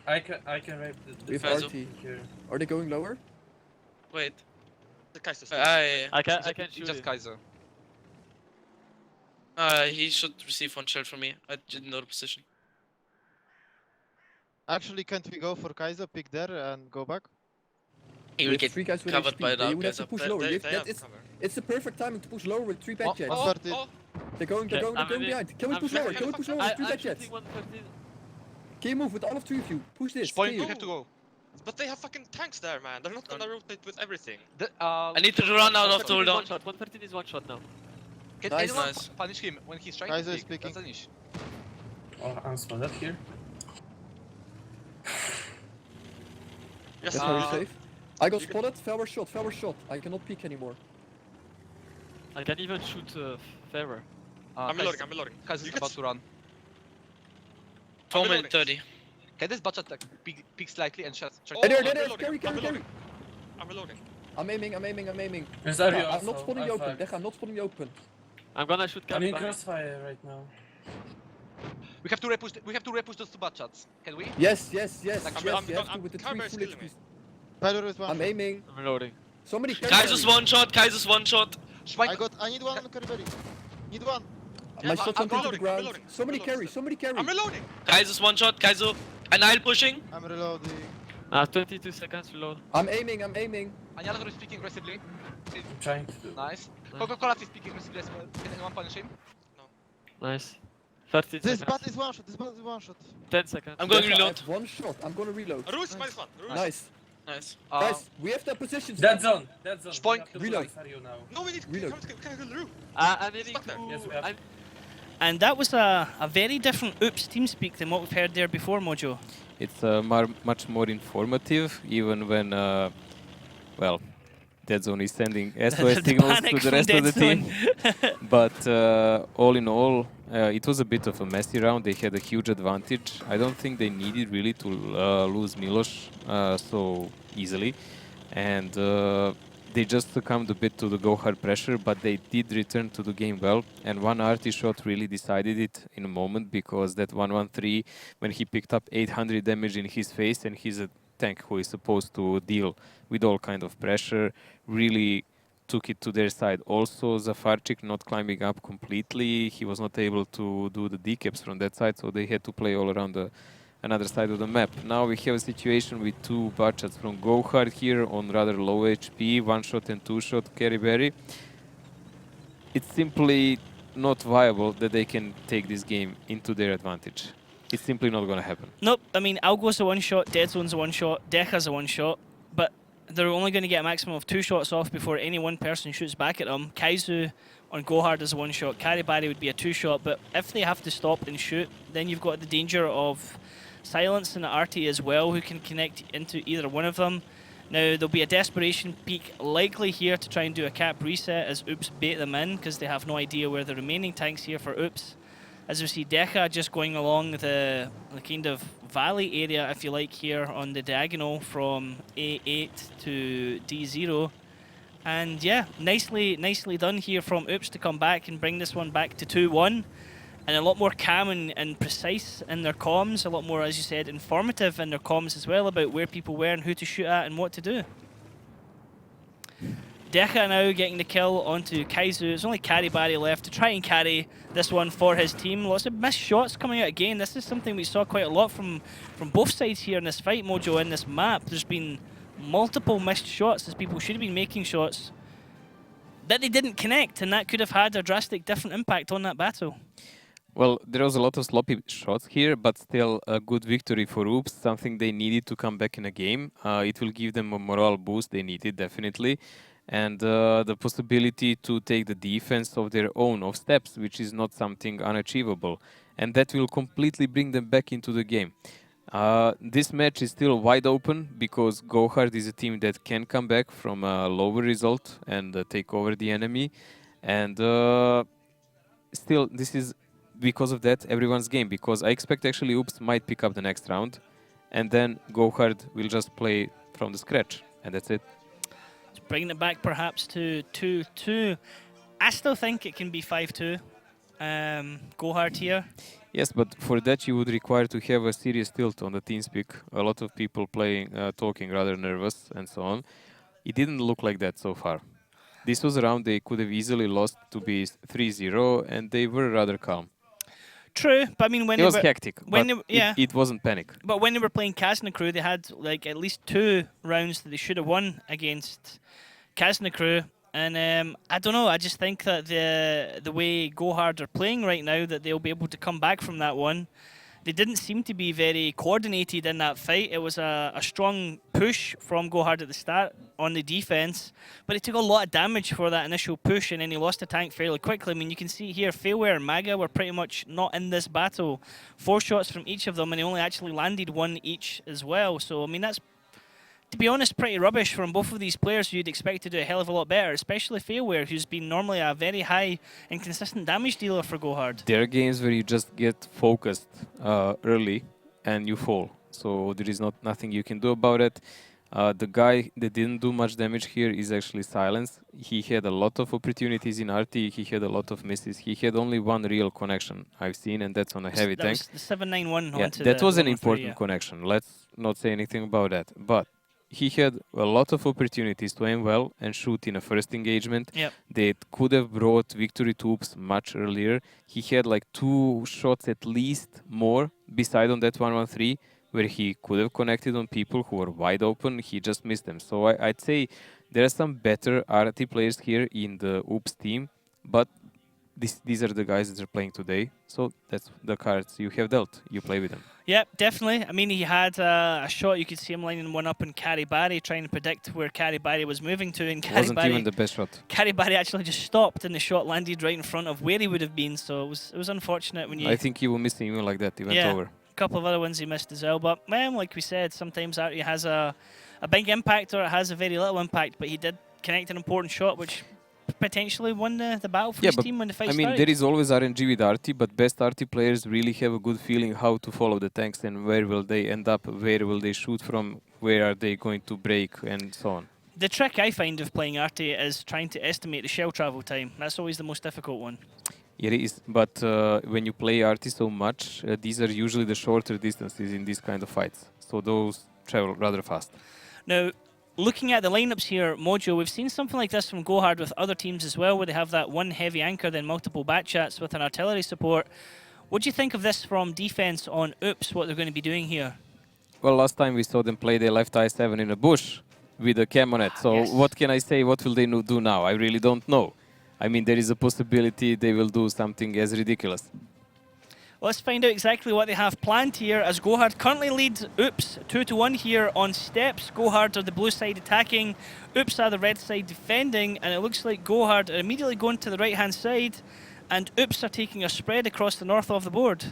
I can rape We have Kaizo. RT. here. Are they going lower? Wait. The Kaiser. I can shoot Just it. Kaiser. He should receive one shell from me. I didn't know the position. Actually, can't we go for Kaiser, pick there, and go back? He We will have get 3 guys with covered HP. by You the would have to push lower. It's the perfect timing to push lower with 3 back jets. 130. They're going behind. Can we push lower? Can we push lower with 3 back jets? Can you move with all of 3 of you? Push this. Point, Can you you? have to go. But they have fucking tanks there, man. They're not gonna rotate with everything. I need to run out of tool down. 113 is one shot now. Can Nice. anyone Nice. punish him when he's trying Kaiser to is pick? picking. That's an issue. Oh, I'm spotted here. Yes, That's very safe. I got spotted. Favor shot. I cannot peek anymore. I can even shoot Favor. I'm reloading, I'm reloading. Kaiser's You can about to run. 4 reloading. minute 30. Can this butcher like peek slightly and shut? Oh, Hey, there, I'm there, reloading, carry. I'm reloading. I'm reloading. I'm aiming. Is that you I'm also? not spotting you I'm open. fucked. Decha, I'm not spotting you open. I'm gonna shoot I'm in Cap. crossfire right now. We have to repush. We have to repush those 2 butchers. Can we? Yes. I'm You have to with the 3 Kaiser is full killing me. HPs. Kaiser is one. I'm aiming. I'm reloading. Somebody carry. Kaiser's one shot. Kaiser's one shot. I need one Carberry. Need one. My shot I'm went into the reloading, I'm ground. reloading, Somebody I'm carry. reloading. I'm reloading. Kaiser's one shot. Kaiser. And I'll pushing. I'm reloading. 22 seconds reload. I'm aiming. Anyalagor is speaking aggressively. I'm trying to do. Nice. Coca-Cola is speaking aggressively as well. Can anyone punish him? Nice. 30 This seconds. bat is one shot. 10 seconds. I'm going Decha, I reload. have 1 shot. I'm gonna reload. Ruiz minus one. Ruiz. Nice. Nice. Guys, we have the positions. Dead zone. Spoink. We have to Reload. push for you now. No, we need Reload. can go to the roof. I'm heading Stuck there. to... Yes, we have. And that was a very different Oops TeamSpeak than what we've heard there before, Mojo. It's much more informative, even when, well, Dead Zone is sending SOS The signals panic to the from rest of Dead the team. Zone. But all in all, it was a bit of a messy round. They had a huge advantage. I don't think they needed really to lose Milos so easily. And they just succumbed a bit to the GoHard pressure, but they did return to the game well. And one arty shot really decided it in a moment, because that 113, when he picked up 800 damage in his face, and he's a tank who is supposed to deal with all kind of pressure, really took it to their side. Also, Zafarchik not climbing up completely. He was not able to do the decaps from that side, so they had to play all around another side of the map. Now we have a situation with 2 budgets from GoHard here on rather low HP, 1 shot and 2 shot carry berry. It's simply not viable that they can take this game into their advantage. It's simply not going to happen. Nope, I mean, Algo's a 1 shot, Dead Zone's a 1 shot, Decha's a 1 shot, but they're only going to get a maximum of 2 shots off before any one person shoots back at them. Kaizu on GoHard is a 1 shot, Karibari would be a 2 shot, but if they have to stop and shoot, then you've got the danger of Silence and Arty as well, who can connect into either one of them. Now, there'll be a desperation peak likely here to try and do a cap reset as Oops bait them in, because they have no idea where the remaining tanks here for Oops. As we see Decha just going along the kind of valley area, if you like, here on the diagonal from A8 to D0. And yeah, nicely done here from Oops to come back and bring this one back to 2-1. And a lot more calm and precise in their comms, a lot more, as you said, informative in their comms as well about where people were and who to shoot at and what to do. Decha now getting the kill onto Kaizu. There's only Karibari left to try and carry this one for his team. Lots of missed shots coming out again. This is something we saw quite a lot from both sides here in this fight, Mojo, in this map. There's been multiple missed shots as people should have been making shots that they didn't connect, and that could have had a drastic different impact on that battle. Well, there was a lot of sloppy shots here, but still a good victory for Oops, something they needed to come back in a game. It will give them a morale boost they needed, definitely. And the possibility to take the defense of their own, of steps, which is not something unachievable. And that will completely bring them back into the game. This match is still wide open, because GoHard is a team that can come back from a lower result and take over the enemy. And still, this is, because of that, everyone's game, because I expect actually Oops might pick up the next round, and then GoHard will just play from the scratch, and that's it. Just bringing it back perhaps to 2-2. I still think it can be 5-2. GoHard here. Yes, but for that you would require to have a serious tilt on the TeamSpeak. A lot of people playing, talking rather nervous and so on. It didn't look like that so far. This was a round they could have easily lost to be 3-0, and they were rather calm. True, but I mean, when it was hectic, when but yeah, it wasn't panic. But when they were playing Krasnokru, they had like at least 2 rounds that they should have won against Krasnokru. And I don't know. I just think that the way GoHard are playing right now, that they'll be able to come back from that one. They didn't seem to be very coordinated in that fight. It was a strong push from GoHard at the start on the defense, but it took a lot of damage for that initial push, and then he lost the tank fairly quickly. I mean, you can see here, Failware and Maga were pretty much not in this battle. 4 shots from each of them, and they only actually landed 1 each as well. So, I mean, that's, to be honest, pretty rubbish from both of these players who you'd expect to do a hell of a lot better, especially Failware, who's been normally a very high and consistent damage dealer for GoHard. There are games where you just get focused early and you fall. So there is nothing you can do about it. The guy that didn't do much damage here is actually Silence. He had a lot of opportunities in RT, he had a lot of misses. He had only 1 real connection I've seen, and that's on a heavy tank. That was the 791 yeah, onto that was an 1-3, important connection. Let's not say anything about that. But he had a lot of opportunities to aim well and shoot in a first engagement. Yep. That could have brought victory to Oops much earlier. He had like 2 shots at least more beside on that 1-1-3 where he could have connected on people who were wide open. He just missed them. So I'd say there are some better RT players here in the Oops team, but these are the guys that are playing today. So that's the cards you have dealt. You play with them. Yep, definitely. I mean, he had a shot. You could see him lining one up in Carry Barry, trying to predict where Carry Barry was moving to. And Wasn't even the best shot. Carry Barry actually just stopped, and the shot landed right in front of where he would have been. So it was unfortunate when you. I think he will miss him even like that. He went over. A couple of other ones he missed as well. But man, like we said, sometimes Artie has a big impact or it has a very little impact. But he did connect an important shot, which potentially won the battle for his team when the fight started. I mean, there is always RNG with RT, but best RT players really have a good feeling how to follow the tanks and where will they end up, where will they shoot from, where are they going to break, and so on. The trick I find of playing RT is trying to estimate the shell travel time. That's always the most difficult one. It is, but when you play RT so much, these are usually the shorter distances in these kind of fights. So those travel rather fast. Now, looking at the lineups here, Mojo, we've seen something like this from GoHard with other teams as well, where they have that 1 heavy anchor, then multiple batchats with an artillery support. What do you think of this from defense on Oops, what they're going to be doing here? Well, last time we saw them play, they left I7 in a bush with a cam on it. So yes. What can I say? What will they do now? I really don't know. I mean, there is a possibility they will do something as ridiculous. Let's find out exactly what they have planned here, as GoHard currently leads Oops 2-1 here on steps. GoHard are the blue side attacking, Oops are the red side defending, and it looks like GoHard are immediately going to the right-hand side, and Oops are taking a spread across the north of the board.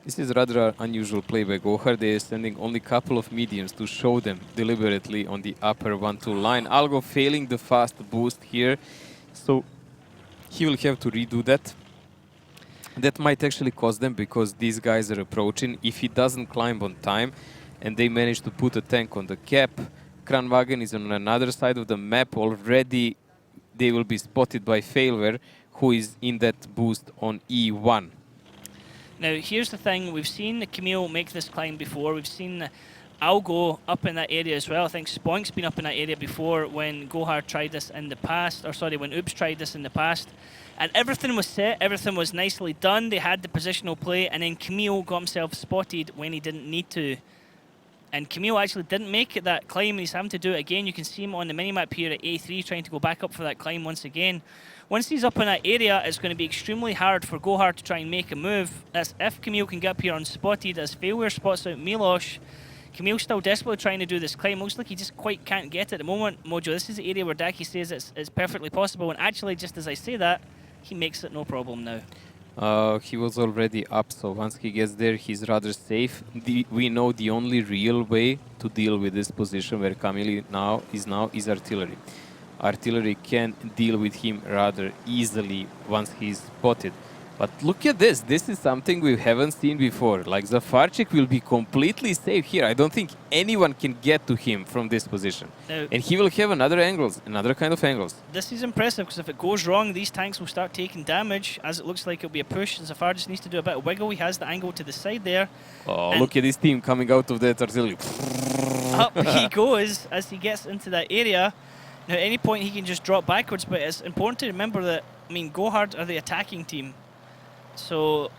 This is rather an unusual play by GoHard. They are sending only a couple of mediums to show them deliberately on the upper 1-2 line. Algo failing the fast boost here, so he will have to redo that. That might actually cost them because these guys are approaching. If he doesn't climb on time and they manage to put a tank on the cap, Kranwagen is on another side of the map already. They will be spotted by Failware, who is in that boost on E1. Now, here's the thing. We've seen Camille make this climb before. We've seen Algo up in that area as well. I think Spoink's been up in that area before when GoHard tried this in the past, or sorry, when Oops tried this in the past. And everything was set, everything was nicely done. They had the positional play, and then Camille got himself spotted when he didn't need to. And Camille actually didn't make it that climb, and he's having to do it again. You can see him on the minimap here at A3 trying to go back up for that climb once again. Once he's up in that area, it's going to be extremely hard for GoHard to try and make a move. That's if Camille can get up here unspotted, as Failware spots out Milos. Camille's still desperately trying to do this climb. Looks like he just quite can't get it at the moment. Mojo, this is the area where Daki says it's perfectly possible, and actually, just as I say that, he makes it no problem now. He was already up, so once he gets there, he's rather safe. We know the only real way to deal with this position where Camille is artillery. Artillery can deal with him rather easily once he's spotted. But look at this. This is something we haven't seen before. Like, Zafarchik will be completely safe here. I don't think anyone can get to him from this position. Now, and he will have another kind of angles. This is impressive, because if it goes wrong, these tanks will start taking damage, as it looks like it'll be a push. Zafar just needs to do a bit of wiggle. He has the angle to the side there. Oh, and look at this team coming out of that artillery. Up he goes as he gets into that area. Now, at any point he can just drop backwards, but it's important to remember that, I mean, GoHard are the attacking team. So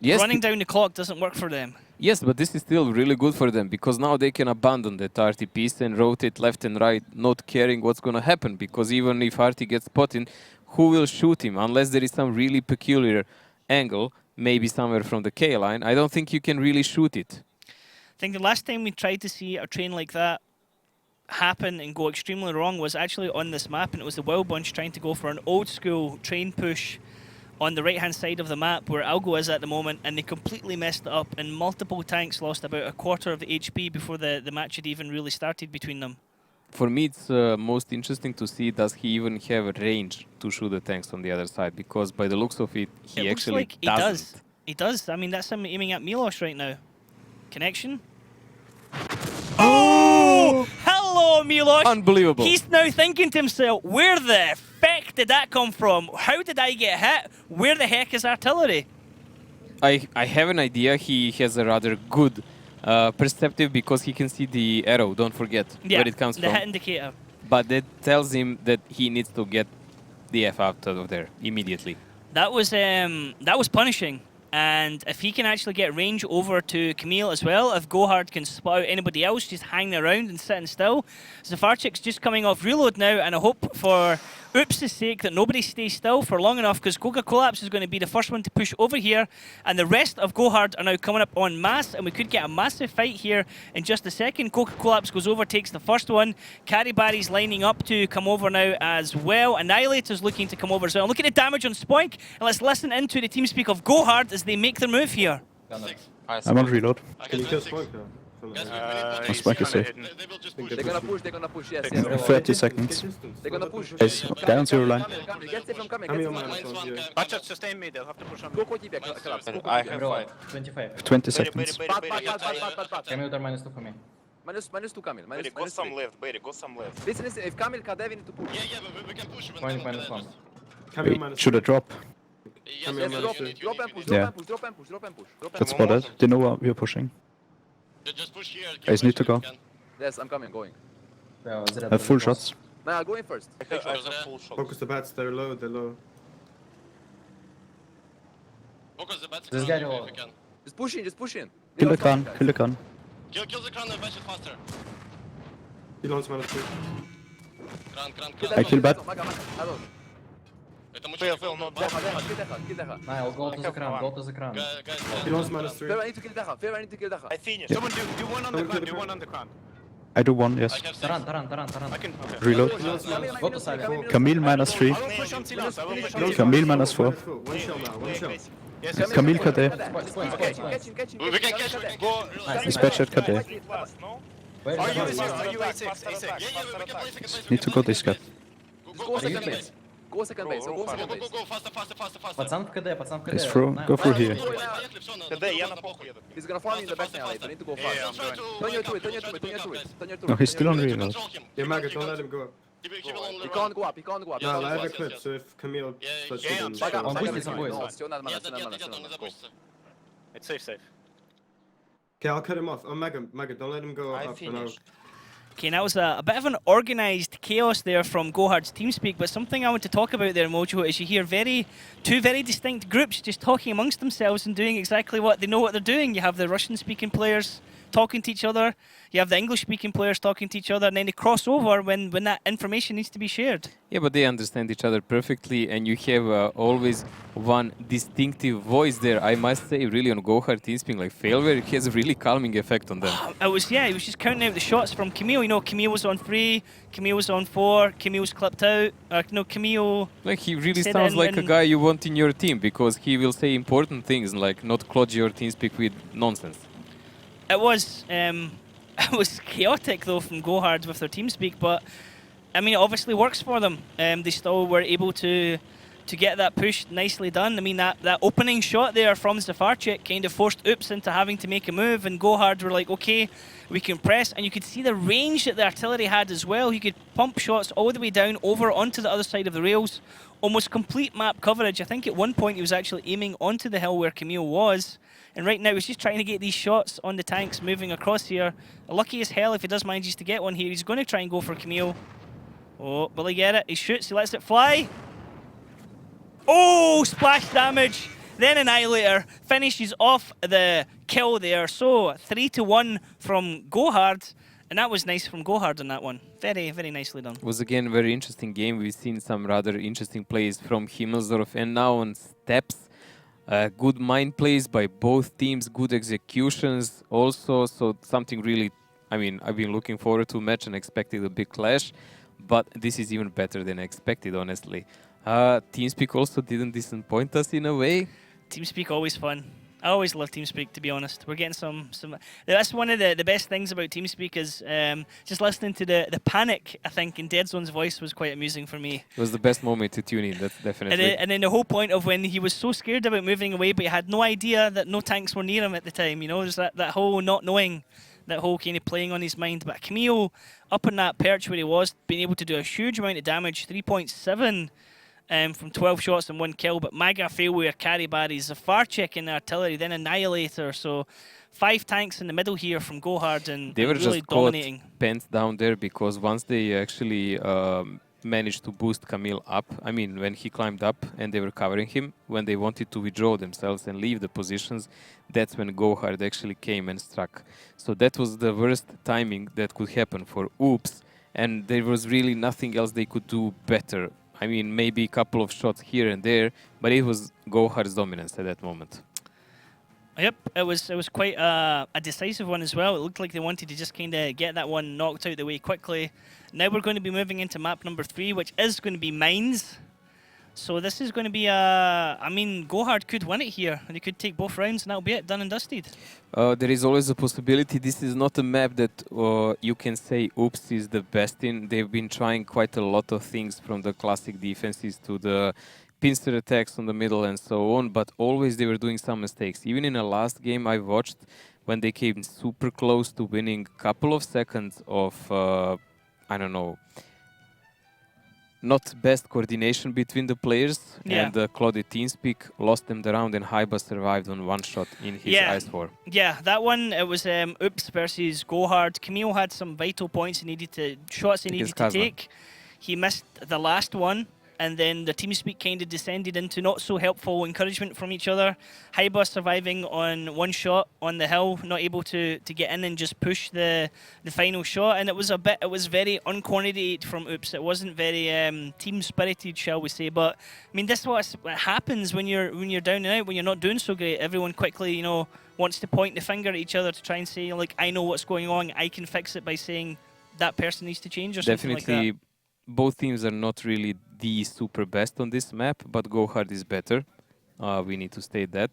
running down the clock doesn't work for them. Yes, but this is still really good for them because now they can abandon that Artie piece and rotate left and right, not caring what's going to happen. Because even if Artie gets spotted, who will shoot him? Unless there is some really peculiar angle, maybe somewhere from the K line, I don't think you can really shoot it. I think the last time we tried to see a train like that happen and go extremely wrong was actually on this map, and it was the Wild Bunch trying to go for an old school train push on the right hand side of the map where Algo is at the moment, and they completely messed it up, and multiple tanks lost about a quarter of the HP before the match had even really started between them. For me, it's most interesting to see does he even have a range to shoot the tanks on the other side, because by the looks of it, he actually looks like he does. He does. I mean, that's him aiming at Milos right now. Connection. Oh! Hello, Milos! Unbelievable. He's now thinking to himself, where the feck did that come from? How did I get hit? Where the heck is artillery? I have an idea. He has a rather good perceptive because he can see the arrow, don't forget, where it comes from. The hit indicator. But that tells him that he needs to get the F out of there immediately. That was punishing. And if he can actually get range over to Camille as well, if GoHard can spot out anybody else just hanging around and sitting still. Zafarchik's just coming off reload now, and I hope for Oops' sake that nobody stays still for long enough, because Goga Collapse is going to be the first one to push over here, and the rest of GoHard are now coming up en masse, and we could get a massive fight here in just a second. Goga Collapse goes over, takes the first one. Carrybarry's lining up to come over now as well. Annihilator's looking to come over as well. Look at the damage on Spoink, and let's listen into the team speak of GoHard as they make their move here. I'm on reload. Can you kill Spoink now? Spoink is safe. They're gonna push, yes, yes. 30 seconds. They're gonna push. Guys, guy on zero line. Get safe from coming. Watch out, sustain me, they'll have to push on me. Go deep, collapse. I have fight. 20 seconds. Bad. for me. Minus 2 Kamil. Barry, go some left, Barry, go some left. Listen, if Kamil KD, we need to push. Yeah, but we can push. Wait, should I drop? Yes, drop and push, Yeah. drop and push. That's spotted. They know we are pushing. Just push here. Guys need to go. Yes, I'm coming, going. I have full shots. Nah, go in first. I have full shot. Focus the bats, they're low. Focus the bats. This guy Just push in. Kill the Khan, kill the Khan. Kill the crown and bash it faster. He launches minus 2. Crown. I kill bat. Fail, no, Kill Deha. Niall, go to the crown, He launches minus 3. Favor, I need to kill Deha. I finished. Someone do one on the crown, I do one, yes. Taran. I can. Reload. Go to side. Camille minus 3. I will push on Silas. I will push on Camille minus 4. One shell now, one shell. Yes. Camille KD. Catch him. We can catch him. Go. Dispatch at KD. Where Are is you the A6? Are you A6? A6. Yeah, we can play second. Need to go this gap. Go second base. Go second base. Go, faster. Пацан в КД, Guys, go through here. Я на похуй еду. He's gonna farm in the back now later. Need to go fast. Turn your to it. No, he's still on reload. Yeah, Maggot, don't let him go up. He can't go up. No, I have a clip, so if Camille touches him, Он быстро будет. Все нормально. It's safe. Okay, I'll cut him off. Oh, Maggot, don't let him go up. Okay, that was a bit of an organised chaos there from GoHard's TeamSpeak, but something I want to talk about there, Mojo, is you hear two very distinct groups just talking amongst themselves and doing exactly what they know what they're doing. You have the Russian-speaking players talking to each other, you have the English-speaking players talking to each other, and then they cross over when that information needs to be shared. Yeah, but they understand each other perfectly, and you have always one distinctive voice there. I must say, really, on GoHard TeamSpeak, like Failware, it has a really calming effect on them. He was just counting out the shots from Camille. You know, Camille was on 3, Camille was on 4, Camille was clipped out. Camille... Like, he really sounds like a guy you want in your team, because he will say important things, like not clodge your TeamSpeak with nonsense. It was chaotic though from GoHard with their TeamSpeak, but I mean it obviously works for them. They still were able to get that push nicely done. I mean that opening shot there from Zafarchik kind of forced Oops into having to make a move, and GoHard were like, okay, we can press, and you could see the range that the artillery had as well. He could pump shots all the way down over onto the other side of the rails. Almost complete map coverage. I think at one point he was actually aiming onto the hill where Camille was. And right now he's just trying to get these shots on the tanks moving across here. Lucky as hell if he does manage to get one here. He's going to try and go for Camille. Oh, will he get it? He shoots, he lets it fly. Oh, splash damage. Then Annihilator finishes off the kill there. So 3-1 from GoHard. And that was nice from GoHard on that one. Very, very nicely done. It was again a very interesting game. We've seen some rather interesting plays from Himmelsdorf, and now on Steps. Good mind plays by both teams, good executions also. So something really, I mean, I've been looking forward to a match and expected a big clash. But this is even better than expected, honestly. TeamSpeak also didn't disappoint us in a way. TeamSpeak always fun. I always love TeamSpeak, to be honest. We're getting some. That's one of the best things about TeamSpeak is just listening to the panic. I think in Deadzone's voice was quite amusing for me. It was the best moment to tune in. That's definitely. And then the whole point of when he was so scared about moving away, but he had no idea that no tanks were near him at the time. You know, there's that whole not knowing, that whole kind of playing on his mind. But Camille up on that perch where he was, being able to do a huge amount of damage, 3.7. From 12 shots and 1 kill, but Maga failware, carry barries, a far check in the artillery, then Annihilator. So 5 tanks in the middle here from GoHard, and they were really just dominating. Pent down there because once they actually managed to boost Camille up, I mean, when he climbed up and they were covering him, when they wanted to withdraw themselves and leave the positions, that's when GoHard actually came and struck. So that was the worst timing that could happen for Oops, and there was really nothing else they could do better. I mean, maybe a couple of shots here and there, but it was GoHard's dominance at that moment. Yep, it was quite a decisive one as well. It looked like they wanted to just kind of get that one knocked out the way quickly. Now we're going to be moving into map number 3, which is going to be Mines. So this is going to be I mean, GoHard could win it here. They could take both rounds and that'll be it, done and dusted. There is always a possibility. This is not a map that you can say Oops is the best in. They've been trying quite a lot of things, from the classic defenses to the pincer attacks on the middle and so on, but always they were doing some mistakes. Even in the last game I watched, when they came super close to winning, a couple of seconds of, I don't know, not best coordination between the players, and Claude TeamSpeak lost them the round, and Haiba survived on 1 shot in his Ice 4. Yeah, that one, it was Oops versus GoHard. Camille had some vital points shots he needed to take. He missed the last one, and then the TeamSpeak kind of descended into not so helpful encouragement from each other. Haiba surviving on 1 shot on the hill, not able to get in and just push the final shot, and it was very uncoordinated from Oops. It wasn't very team spirited, shall we say. But I mean, this is what happens when you're down and out, when you're not doing so great. Everyone quickly, you know, wants to point the finger at each other to try and say, like, I know what's going on, I can fix it by saying that person needs to change or something like that. Definitely, both teams are not really the super best on this map, but GoHard is better. We need to state that.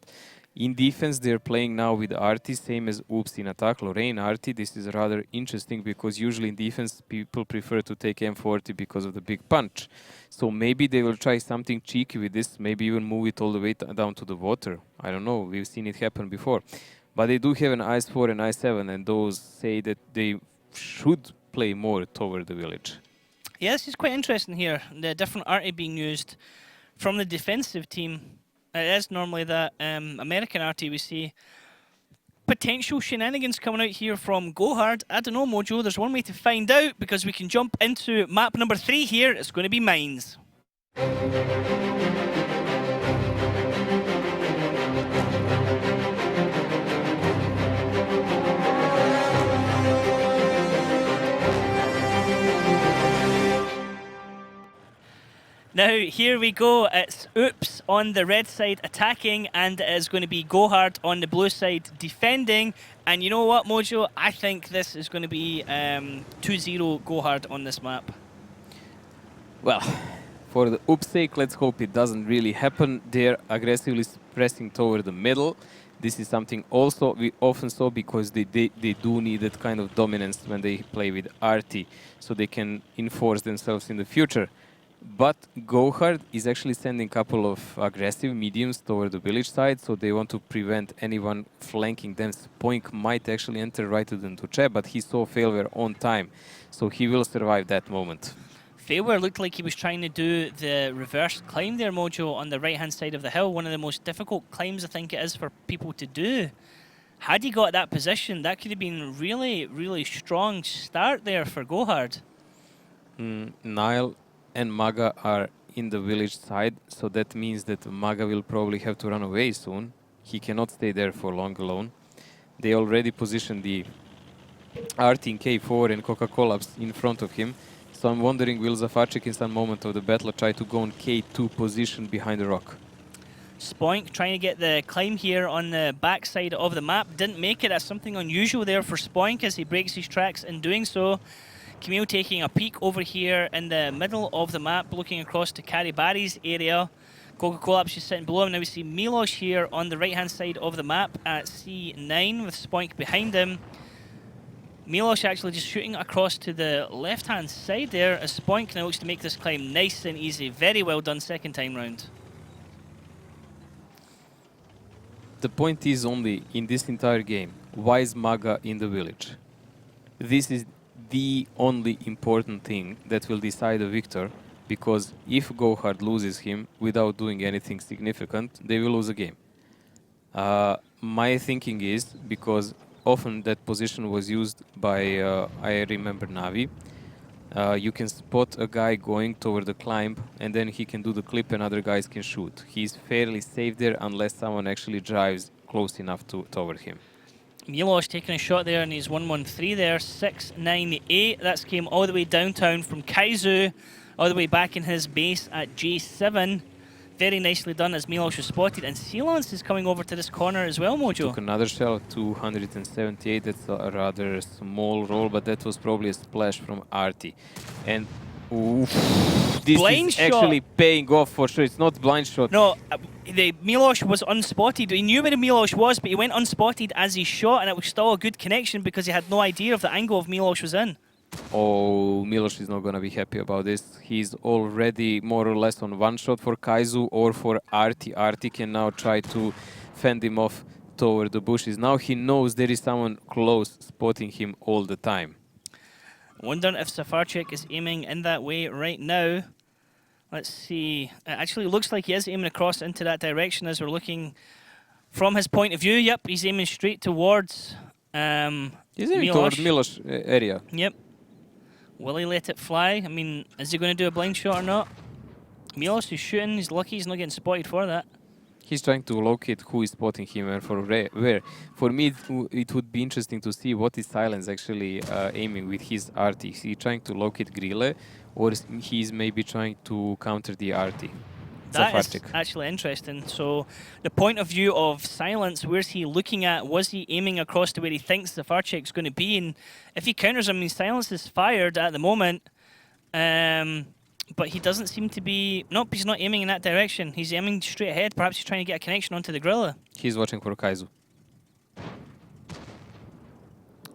In defense, they're playing now with Arty, same as Oops in attack. Lorraine, Arty, this is rather interesting because usually in defense, people prefer to take M40 because of the big punch. So maybe they will try something cheeky with this, maybe even move it all the way down to the water. I don't know, we've seen it happen before. But they do have an Ice 4 and Ice 7, and those say that they should play more toward the village. Yeah, this is quite interesting here. The different arty being used from the defensive team. It is normally that American arty we see. Potential shenanigans coming out here from GoHard. I don't know, Mojo. There's one way to find out, because we can jump into map number 3 here. It's going to be Mines. Now, here we go. It's Oops on the red side attacking, and it is going to be GoHard on the blue side defending. And you know what, Mojo? I think this is going to be 2-0 GoHard on this map. Well, for the Oops sake, let's hope it doesn't really happen. They're aggressively pressing toward the middle. This is something also we often saw, because they do need that kind of dominance when they play with Arty, so they can enforce themselves in the future. But GoHard is actually sending a couple of aggressive mediums toward the village side, so they want to prevent anyone flanking them. Spoink might actually enter right to the Ntuche, but he saw failware on time, so he will survive that moment. Failware looked like he was trying to do the reverse climb there, Mojo, on the right-hand side of the hill. One of the most difficult climbs I think it is for people to do. Had he got that position, that could have been really, really strong start there for GoHard. Nile and Maga are in the village side, so that means that Maga will probably have to run away soon. He cannot stay there for long alone. They already positioned the RT in K4 and Coca-Cola in front of him. So I'm wondering, will Zafarczyk in some moment of the battle try to go on K2 position behind the rock? Spoink trying to get the climb here on the backside of the map. Didn't make it. That's something unusual there for Spoink as he breaks his tracks in doing so. Camille taking a peek over here in the middle of the map, looking across to Karibari's area. Coca-Cola just sitting below him. Now we see Milos here on the right-hand side of the map at C9 with Spoink behind him. Milos actually just shooting across to the left-hand side there as Spoink now looks to make this climb nice and easy. Very well done second time round. The point is only, in this entire game, why is Maga in the village? This is the only important thing that will decide a victor, because if GoHard loses him without doing anything significant, they will lose a game. My thinking is, because often that position was used by, I remember, Navi, you can spot a guy going toward the climb and then he can do the clip and other guys can shoot. He's fairly safe there unless someone actually drives close enough toward him. Milos taking a shot there and he's 1-1-3 there, 6-9-8. That's came all the way downtown from Kaizu, all the way back in his base at J7. Very nicely done as Milos was spotted. And Sealance is coming over to this corner as well, Mojo. Took another shell at 278. That's a rather small roll, but that was probably a splash from Artie. And oof, this blind is shot. Actually paying off for sure. It's not blind shot. No, the Milos was unspotted. He knew where Milos was, but he went unspotted as he shot, and it was still a good connection because he had no idea of the angle of Milos was in. Oh, Milos is not going to be happy about this. He's already more or less on one shot for Kaizu or for Artie. Artie can now try to fend him off toward the bushes. Now he knows there is someone close spotting him all the time. Wondering if Zafarczyk is aiming in that way right now. Let's see. It actually looks like he is aiming across into that direction as we're looking from his point of view. Yep, he's aiming straight towards He's aiming toward Milos area. Yep. Will he let it fly? I mean, is he going to do a blind shot or not? Milos is shooting. He's lucky he's not getting spotted for that. He's trying to locate who is spotting him and for where. For me, it would be interesting to see what is Silence actually aiming with his RT. Is he trying to locate Grille, or he's maybe trying to counter the RT? That is actually interesting. So the point of view of Silence, where's he looking at? Was he aiming across to where he thinks Zafarczyk's going to be? And if he counters him, I mean, Silence is fired at the moment. But he doesn't seem to be... Nope, he's not aiming in that direction. He's aiming straight ahead. Perhaps he's trying to get a connection onto the Grilla. He's watching for Kaizu.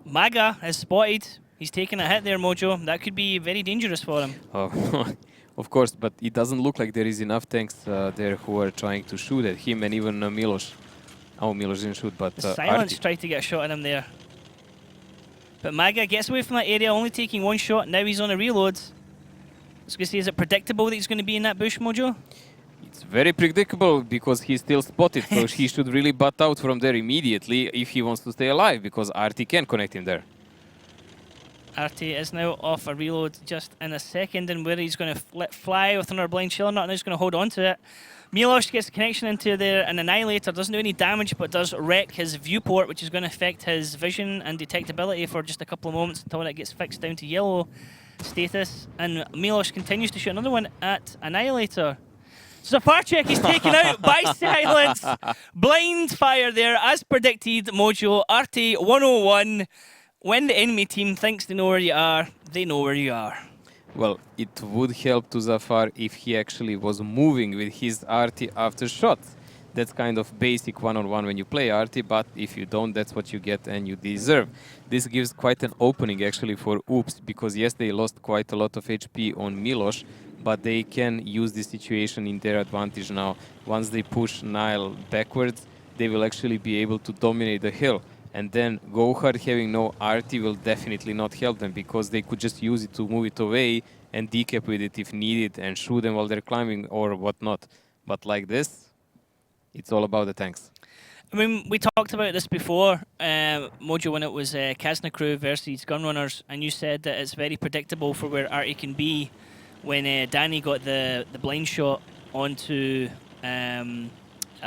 Maga is spotted. He's taking a hit there, Mojo. That could be very dangerous for him. Oh, of course, but it doesn't look like there is enough tanks there who are trying to shoot at him, and even Milos. Oh, Milos didn't shoot, but Silence tried to get a shot at him there. But Maga gets away from that area, only taking one shot. Now he's on a reload. I was going to say, is it predictable that he's going to be in that bush, Mojo? It's very predictable because he's still spotted, so he should really butt out from there immediately if he wants to stay alive, because RT can connect him there. RT is now off a reload just in a second, and where he's going to let fly with another blind shell or not, and he's going to hold on to it. Milos gets a connection into there, an Annihilator doesn't do any damage, but does wreck his viewport, which is going to affect his vision and detectability for just a couple of moments until it gets fixed down to yellow status. And Milos continues to shoot another one at Annihilator. Zafarczyk is taken out by Silence. Blind fire there, as predicted, Mojo. RT 101. When the enemy team thinks they know where you are, they know where you are. Well, it would help to Zafar if he actually was moving with his RT after shots. That's kind of basic one-on-one when you play RT, but if you don't, that's what you get and you deserve. This gives quite an opening actually for Oops, because yes, they lost quite a lot of HP on Milos, but they can use this situation in their advantage now. Once they push Nile backwards, they will actually be able to dominate the hill. And then GoHard having no RT will definitely not help them, because they could just use it to move it away and decap with it if needed and shoot them while they're climbing or whatnot. But like this, it's all about the tanks. I mean, we talked about this before, Mojo, when it was Kazna Crew versus Gunrunners, and you said that it's very predictable for where Artie can be when Danny got the blind shot onto, I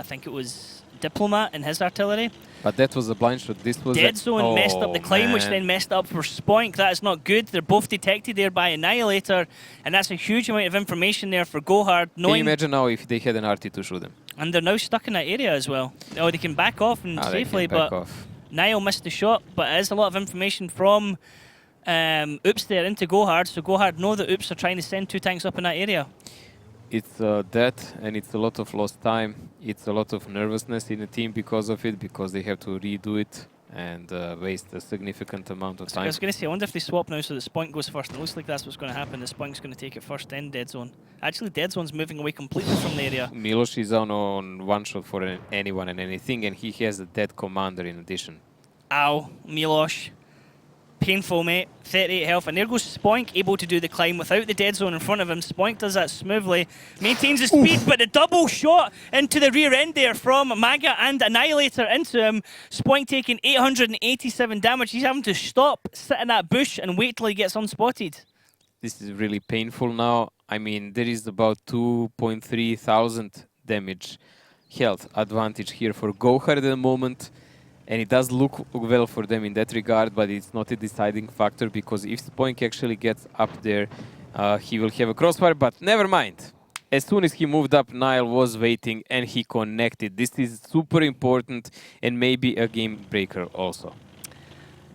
think it was Diplomat in his artillery. But that was a blind shot. This was Dead Zone messed up the climb, which then messed up for Spoink. That is not good. They're both detected there by Annihilator, and that's a huge amount of information there for GoHard. Can you imagine now if they had an RT to shoot them? And they're now stuck in that area as well. Oh, they can back off and safely, but Niall missed the shot. But it is a lot of information from Oops there into GoHard, so GoHard know that Oops are trying to send 2 tanks up in that area. It's that, and it's a lot of lost time. It's a lot of nervousness in the team because of it, because they have to redo it and waste a significant amount of time. I was going to say, I wonder if they swap now so that Spoink goes first. It looks like that's what's going to happen. The Spoink's going to take it first, then Dead Zone. Actually, Dead Zone's moving away completely from the area. Miloš is on one shot for anyone and anything, and he has a dead commander in addition. Ow, Miloš. Painful, mate. 38 health. And there goes Spoink, able to do the climb without the Dead Zone in front of him. Spoink does that smoothly. Maintains the speed, but the double shot into the rear end there from Maga and Annihilator into him. Spoink taking 887 damage. He's having to stop, sit in that bush, and wait till he gets unspotted. This is really painful now. I mean, there is about 2.3 thousand damage health advantage here for GoHard at the moment. And it does look well for them in that regard, but it's not a deciding factor, because if Spoink actually gets up there, he will have a crossfire, but never mind. As soon as he moved up, Niall was waiting and he connected. This is super important and maybe a game breaker also.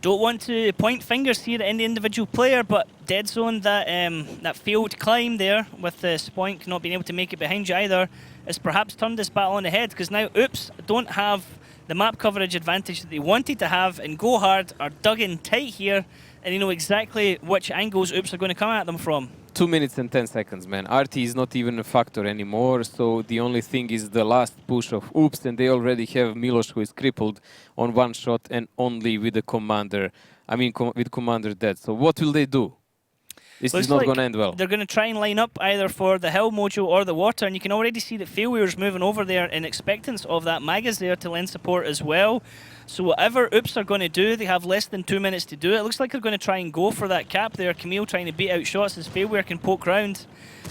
Don't want to point fingers here at any individual player, but Dead Zone, that failed climb there with Spoink not being able to make it behind you either, has perhaps turned this battle on the head, because now Oops don't have the map coverage advantage that they wanted to have, and GoHard are dug in tight here, and you know exactly which angles Oops are going to come at them from. 2 minutes and 10 seconds, man. RT is not even a factor anymore, so the only thing is the last push of Oops, and they already have Miloš, who is crippled on one shot and only with the commander. I mean, with commander dead. So what will they do? This is not going to end well. They're going to try and line up either for the hill mojo or the water, and you can already see that Failware's moving over there in expectance of that. Maga's there to lend support as well. So whatever Oops are going to do, they have less than 2 minutes to do it. It looks like they're going to try and go for that cap there. Camille trying to beat out shots as Failware can poke round.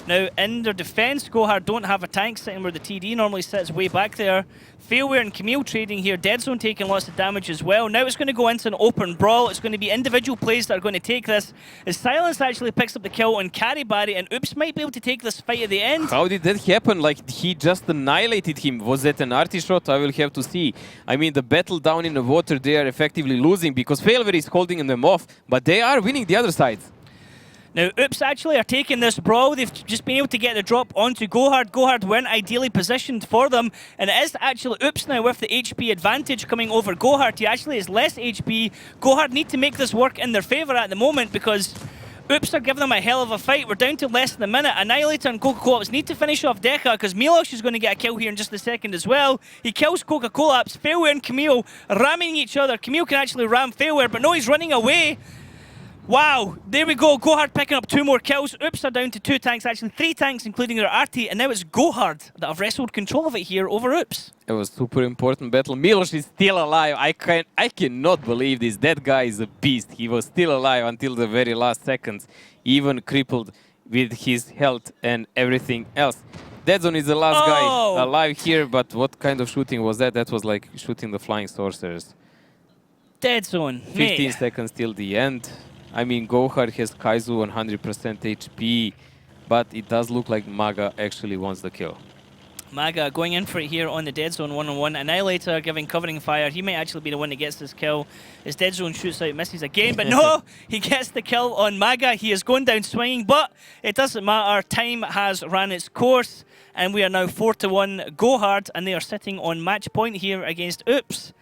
Now, in their defense, GoHard don't have a tank sitting where the TD normally sits way back there. Failware and Camille trading here. Dead Zone taking lots of damage as well. Now it's going to go into an open brawl. It's going to be individual plays that are going to take this. As Silence actually picks up the kill on Carry Barry, and Oops might be able to take this fight at the end. How did that happen? Like, he just annihilated him. Was that an arty shot? I will have to see. I mean, the battle down in the water, they are effectively losing because Failware is holding them off, but they are winning the other side. Now, Oops actually are taking this brawl. They've just been able to get the drop onto GoHard. GoHard weren't ideally positioned for them. And it is actually Oops now with the HP advantage coming over GoHard. He actually has less HP. GoHard need to make this work in their favour at the moment because Oops are giving them a hell of a fight. We're down to less than a minute. Annihilator and Coca-Cola need to finish off Deca because Miloš is going to get a kill here in just a second as well. He kills Coca-Cola. Failware and Camille ramming each other. Camille can actually ram Failware, but no, he's running away. Wow, there we go. GoHard picking up 2 more kills. Oops are down to 2 tanks, actually 3 tanks, including their RT, and now it's GoHard that have wrestled control of it here over Oops. It was a super important battle. Miloš is still alive. I cannot believe this. That guy is a beast. He was still alive until the very last seconds, even crippled with his health and everything else. Dead Zone is the last guy alive here, but what kind of shooting was that? That was like shooting the flying sorcerers. Dead Zone, 15 seconds till the end. I mean, GoHard has Kaizu 100% HP, but it does look like Maga actually wants the kill. Maga going in for it here on the Dead Zone one-on-one. Annihilator giving covering fire. He might actually be the one that gets this kill. His Dead Zone shoots out, misses again, but no! He gets the kill on Maga. He is going down swinging, but it doesn't matter. Time has ran its course, and we are now 4-1 GoHard, and they are sitting on match point here against Oops.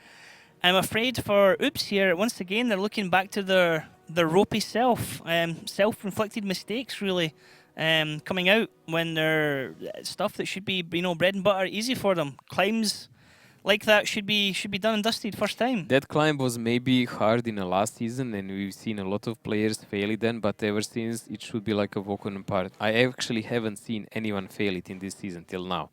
I'm afraid for Oops here, once again, they're looking back to their ropey self-inflicted mistakes, really, coming out when they're stuff that should be, you know, bread and butter, easy for them. Climbs like that should be done and dusted first time. That climb was maybe hard in the last season, and we've seen a lot of players fail it then, but ever since it should be like a walk on apart. I actually haven't seen anyone fail it in this season till now.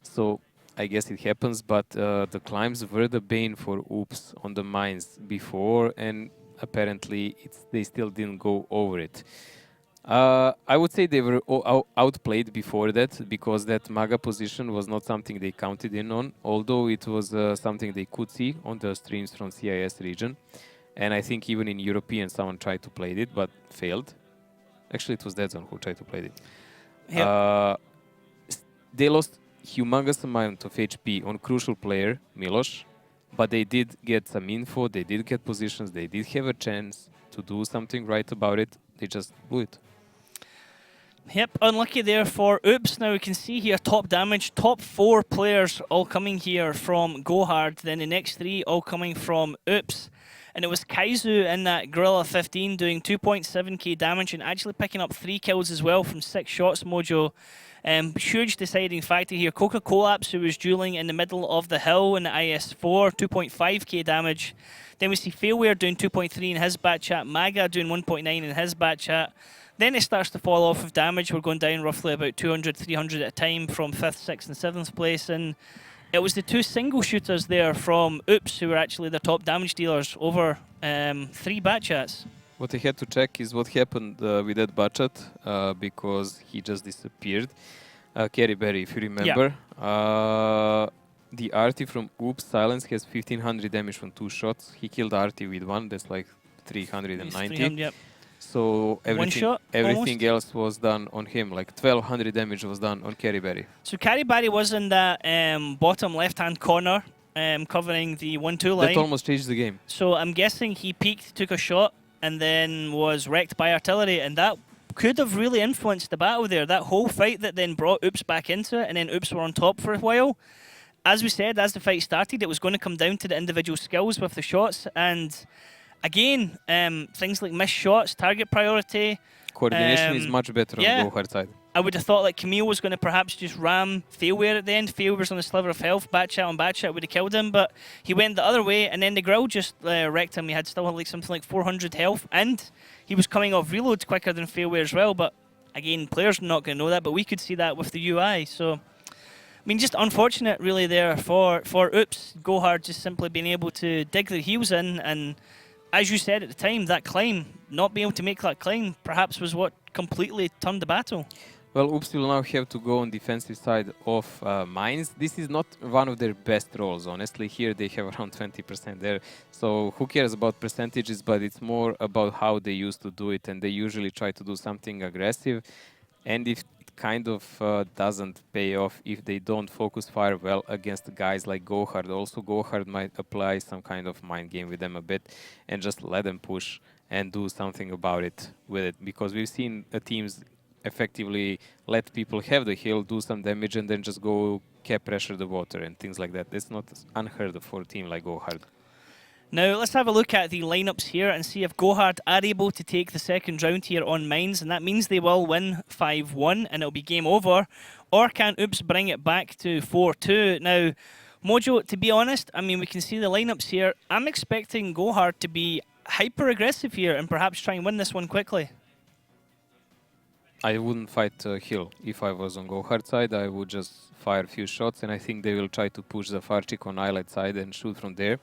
So I guess it happens, but the climbs were the bane for Oops on the mines before, and apparently they still didn't go over it. I would say they were outplayed before that, because that Maga position was not something they counted in on, although it was something they could see on the streams from CIS region. And I think even in European someone tried to play it, but failed. Actually, it was Deadzone who tried to play it. Yep. They lost humongous amount of HP on crucial player, Milos, but they did get some info, they did get positions, they did have a chance to do something right about it. They just blew it. Yep, unlucky there for Oops. Now we can see here top damage, top 4 players all coming here from GoHard, then the next 3 all coming from Oops. And it was Kaizu in that Gorilla 15 doing 2.7k damage and actually picking up 3 kills as well from 6 shots, Mojo. Huge deciding factor here. Coca-Collapse, who was dueling in the middle of the hill in the IS4, 2.5k damage. Then we see Failware doing 2.3 in his bat chat, Maga doing 1.9 in his bat chat. Then it starts to fall off of damage. We're going down roughly about 200, 300 at a time from 5th, 6th and 7th place. And it was the 2 single shooters there from Oops who were actually the top damage dealers over 3 bat chats. What I had to check is what happened with that Bachat, because he just disappeared. Carry Berry, if you remember. Yeah. The Arty from Oops Silence has 1500 damage from 2 shots. He killed Arty with 1, that's like 390. 300, yep. So everything else was done on him, like 1200 damage was done on Carry Berry. So Carry Berry was in that bottom left-hand corner, covering the 1-2 line. That almost changed the game. So I'm guessing he peeked, took a shot, and then was wrecked by artillery, and that could have really influenced the battle there. That whole fight that then brought Oops back into it, and then Oops were on top for a while. As we said, as the fight started, it was going to come down to the individual skills with the shots, and again, things like missed shots, target priority. Coordination is much better on GoHard side. I would have thought like Camille was going to perhaps just ram Failware at the end. Failware's on a sliver of health. Batchat on Batchat would have killed him, but he went the other way, and then the Grill just wrecked him. He had still like something like 400 health, and he was coming off reloads quicker than Failware as well. But again, players are not going to know that, but we could see that with the UI. So, I mean, just unfortunate really there for Oops. GoHard just simply being able to dig their heels in, and as you said at the time, that climb, not being able to make that climb, perhaps was what completely turned the battle. Well, Oops will now have to go on defensive side of mines. This is not one of their best roles, honestly. Here they have around 20% there. So who cares about percentages, but it's more about how they used to do it, and they usually try to do something aggressive. And if it kind of doesn't pay off, if they don't focus fire well against guys like GoHard, also GoHard might apply some kind of mind game with them a bit and just let them push and do something about it with it. Because we've seen teams effectively let people have the hill, do some damage, and then just go cap pressure the water and things like that. It's not unheard of for a team like GoHard. Now let's have a look at the lineups here and see if GoHard are able to take the second round here on mines, and that means they will win 5-1 and it'll be game over, or can Oops bring it back to 4-2? Now, Mojo, to be honest, I mean, we can see the lineups here. I'm expecting GoHard to be hyper aggressive here and perhaps try and win this one quickly. I wouldn't fight hill. If I was on GoHard side, I would just fire a few shots, and I think they will try to push the Farchik on islet side and shoot from there.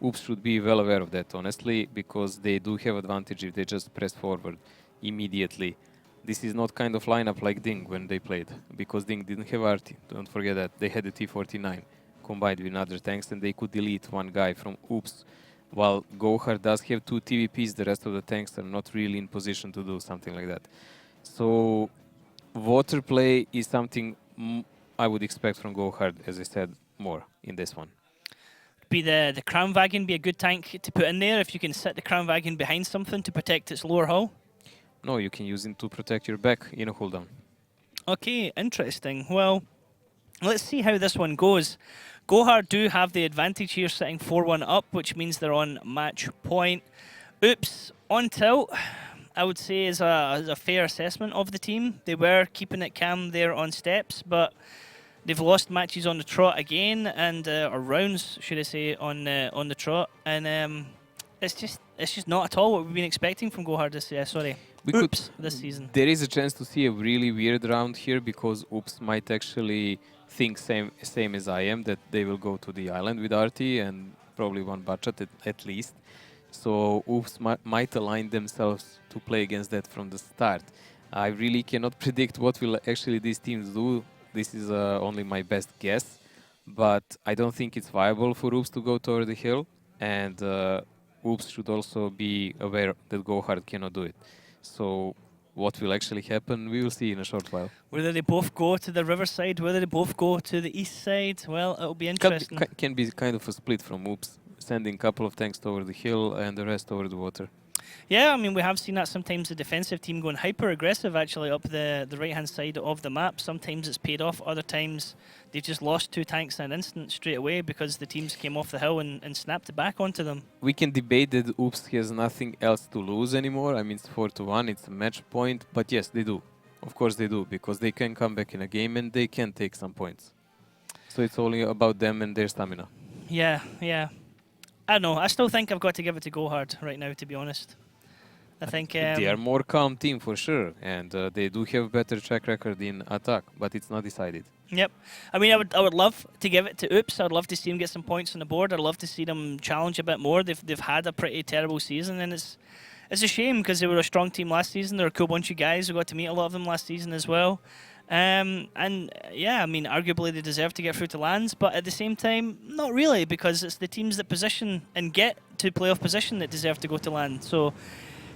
Oops should be well aware of that, honestly, because they do have advantage if they just press forward immediately. This is not kind of lineup like Ding when they played, because Ding didn't have Arty. Don't forget that. They had the T-49 combined with other tanks, and they could delete one guy from Oops. While GoHard does have 2 TVPs, the rest of the tanks are not really in position to do something like that. So water play is something I would expect from GoHard, as I said, more in this one. Be the Crown Wagon be a good tank to put in there if you can sit the Crown Wagon behind something to protect its lower hull? No, you can use it to protect your back in a cooldown. Okay, interesting. Well, let's see how this one goes. GoHard do have the advantage here, sitting 4-1 up, which means they're on match point. Oops, on tilt, I would say is a fair assessment of the team. They were keeping it calm there on steps, but they've lost matches on the trot again, and or rounds, should I say, on the trot. And It's just not at all what we've been expecting from GoHard this this season. There is a chance to see a really weird round here because Oops might actually think same as I am, that they will go to the island with RT and probably one budget at least. So Oops might align themselves to play against that from the start. I really cannot predict what will actually these teams do. This is only my best guess, but I don't think it's viable for Oops to go toward the hill, and Oops should also be aware that GoHard cannot do it. So what will actually happen, we will see in a short while. Whether they both go to the riverside, whether they both go to the east side, well, it'll be interesting. Can be kind of a split from Oops, sending a couple of tanks over the hill and the rest over the water. Yeah, I mean, we have seen that sometimes the defensive team going hyper-aggressive actually up the right-hand side of the map. Sometimes it's paid off, other times they've just lost 2 tanks in an instant straight away because the teams came off the hill and snapped it back onto them. We can debate that Oops has nothing else to lose anymore. I mean, it's 4-1, it's a match point, but yes, they do. Of course they do, because they can come back in a game and they can take some points. So it's only about them and their stamina. Yeah. I don't know. I still think I've got to give it to GoHard right now, to be honest. I think they are more calm team for sure, and they do have better track record in attack, but it's not decided. Yep. I mean, I would love to give it to Oops. I'd love to see them get some points on the board. I'd love to see them challenge a bit more. They've had a pretty terrible season, and it's a shame because they were a strong team last season. They're a cool bunch of guys. We got to meet a lot of them last season as well. And yeah, I mean, arguably they deserve to get through to lands, but at the same time, not really, because it's the teams that position and get to playoff position that deserve to go to land. So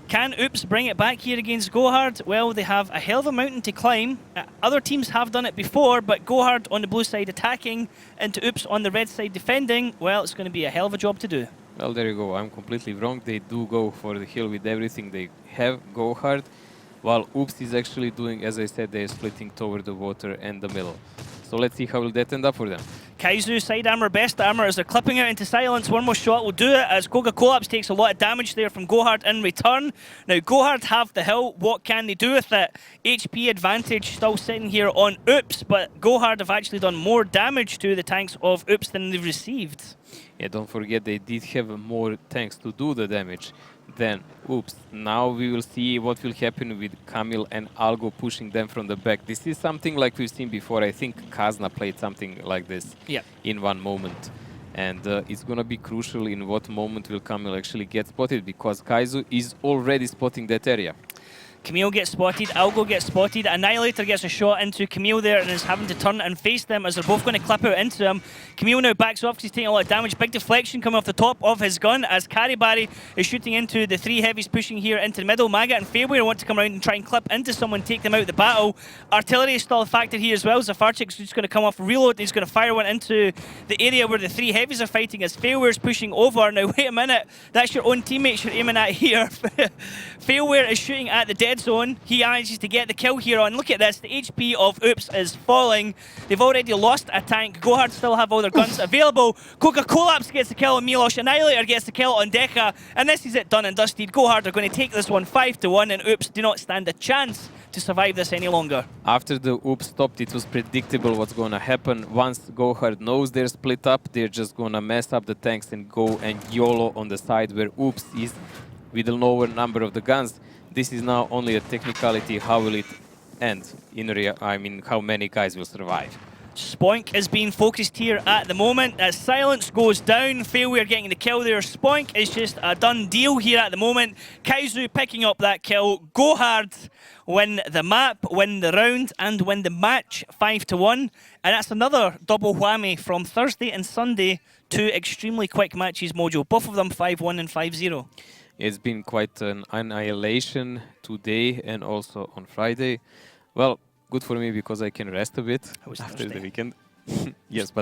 can Oops bring it back here against GoHard? Well, they have a hell of a mountain to climb. Other teams have done it before, but GoHard on the blue side attacking into Oops on the red side defending, well, it's going to be a hell of a job to do. Well, there you go. I'm completely wrong. They do go for the hill with everything they have, GoHard, while Oops is actually doing, as I said, they're splitting toward the water and the middle. So let's see how will that end up for them. Kaizu, side armor, best armor as they're clipping out into silence. One more shot will do it as Koga Collapse takes a lot of damage there from GoHard in return. Now, GoHard have the hill. What can they do with it? HP advantage still sitting here on Oops, but GoHard have actually done more damage to the tanks of Oops than they've received. Yeah, don't forget they did have more tanks to do the damage than Oops. Now we will see what will happen with Camille and Algo pushing them from the back. This is something like we've seen before. I think Kazna played something like this in one moment. And it's going to be crucial in what moment will Camille actually get spotted, because Kaizu is already spotting that area. Camille gets spotted, Algo gets spotted, Annihilator gets a shot into Camille there and is having to turn and face them as they're both going to clip out into him. Camille now backs off because he's taking a lot of damage. Big deflection coming off the top of his gun as Caribari is shooting into the 3 heavies pushing here into the middle. Maga and Fairway want to come around and try and clip into someone, take them out of the battle. Artillery is still a factor here as well. Zafarchik's just going to come off reload and he's going to fire one into the area where the 3 heavies are fighting as Failware's pushing over. Now wait a minute, that's your own teammates you're aiming at here. Failware is shooting at the dead zone. He manages to get the kill here on. Look at this, the HP of Oops is falling. They've already lost a tank. GoHard still have all their guns available. Koga Collapse gets the kill on Milos. Annihilator gets the kill on Deka. And this is it, done and dusted. GoHard are going to take this one 5-1, and Oops do not stand a chance to survive this any longer. After the Oops stopped, it was predictable what's going to happen. Once GoHard knows they're split up, they're just going to mess up the tanks and go and YOLO on the side where Oops is with a lower number of the guns. This is now only a technicality. How will it end? I mean, how many guys will survive? Spoink is being focused here at the moment. As silence goes down, Failware getting the kill there. Spoink is just a done deal here at the moment. Kaizu picking up that kill. GoHard win the map, win the round, and win the match 5-1. And that's another double whammy from Thursday and Sunday. 2 extremely quick matches, Mojo. Both of them 5-1 and 5-0. It's been quite an annihilation today and also on Friday. Well, good for me because I can rest a bit after the weekend. Yes, but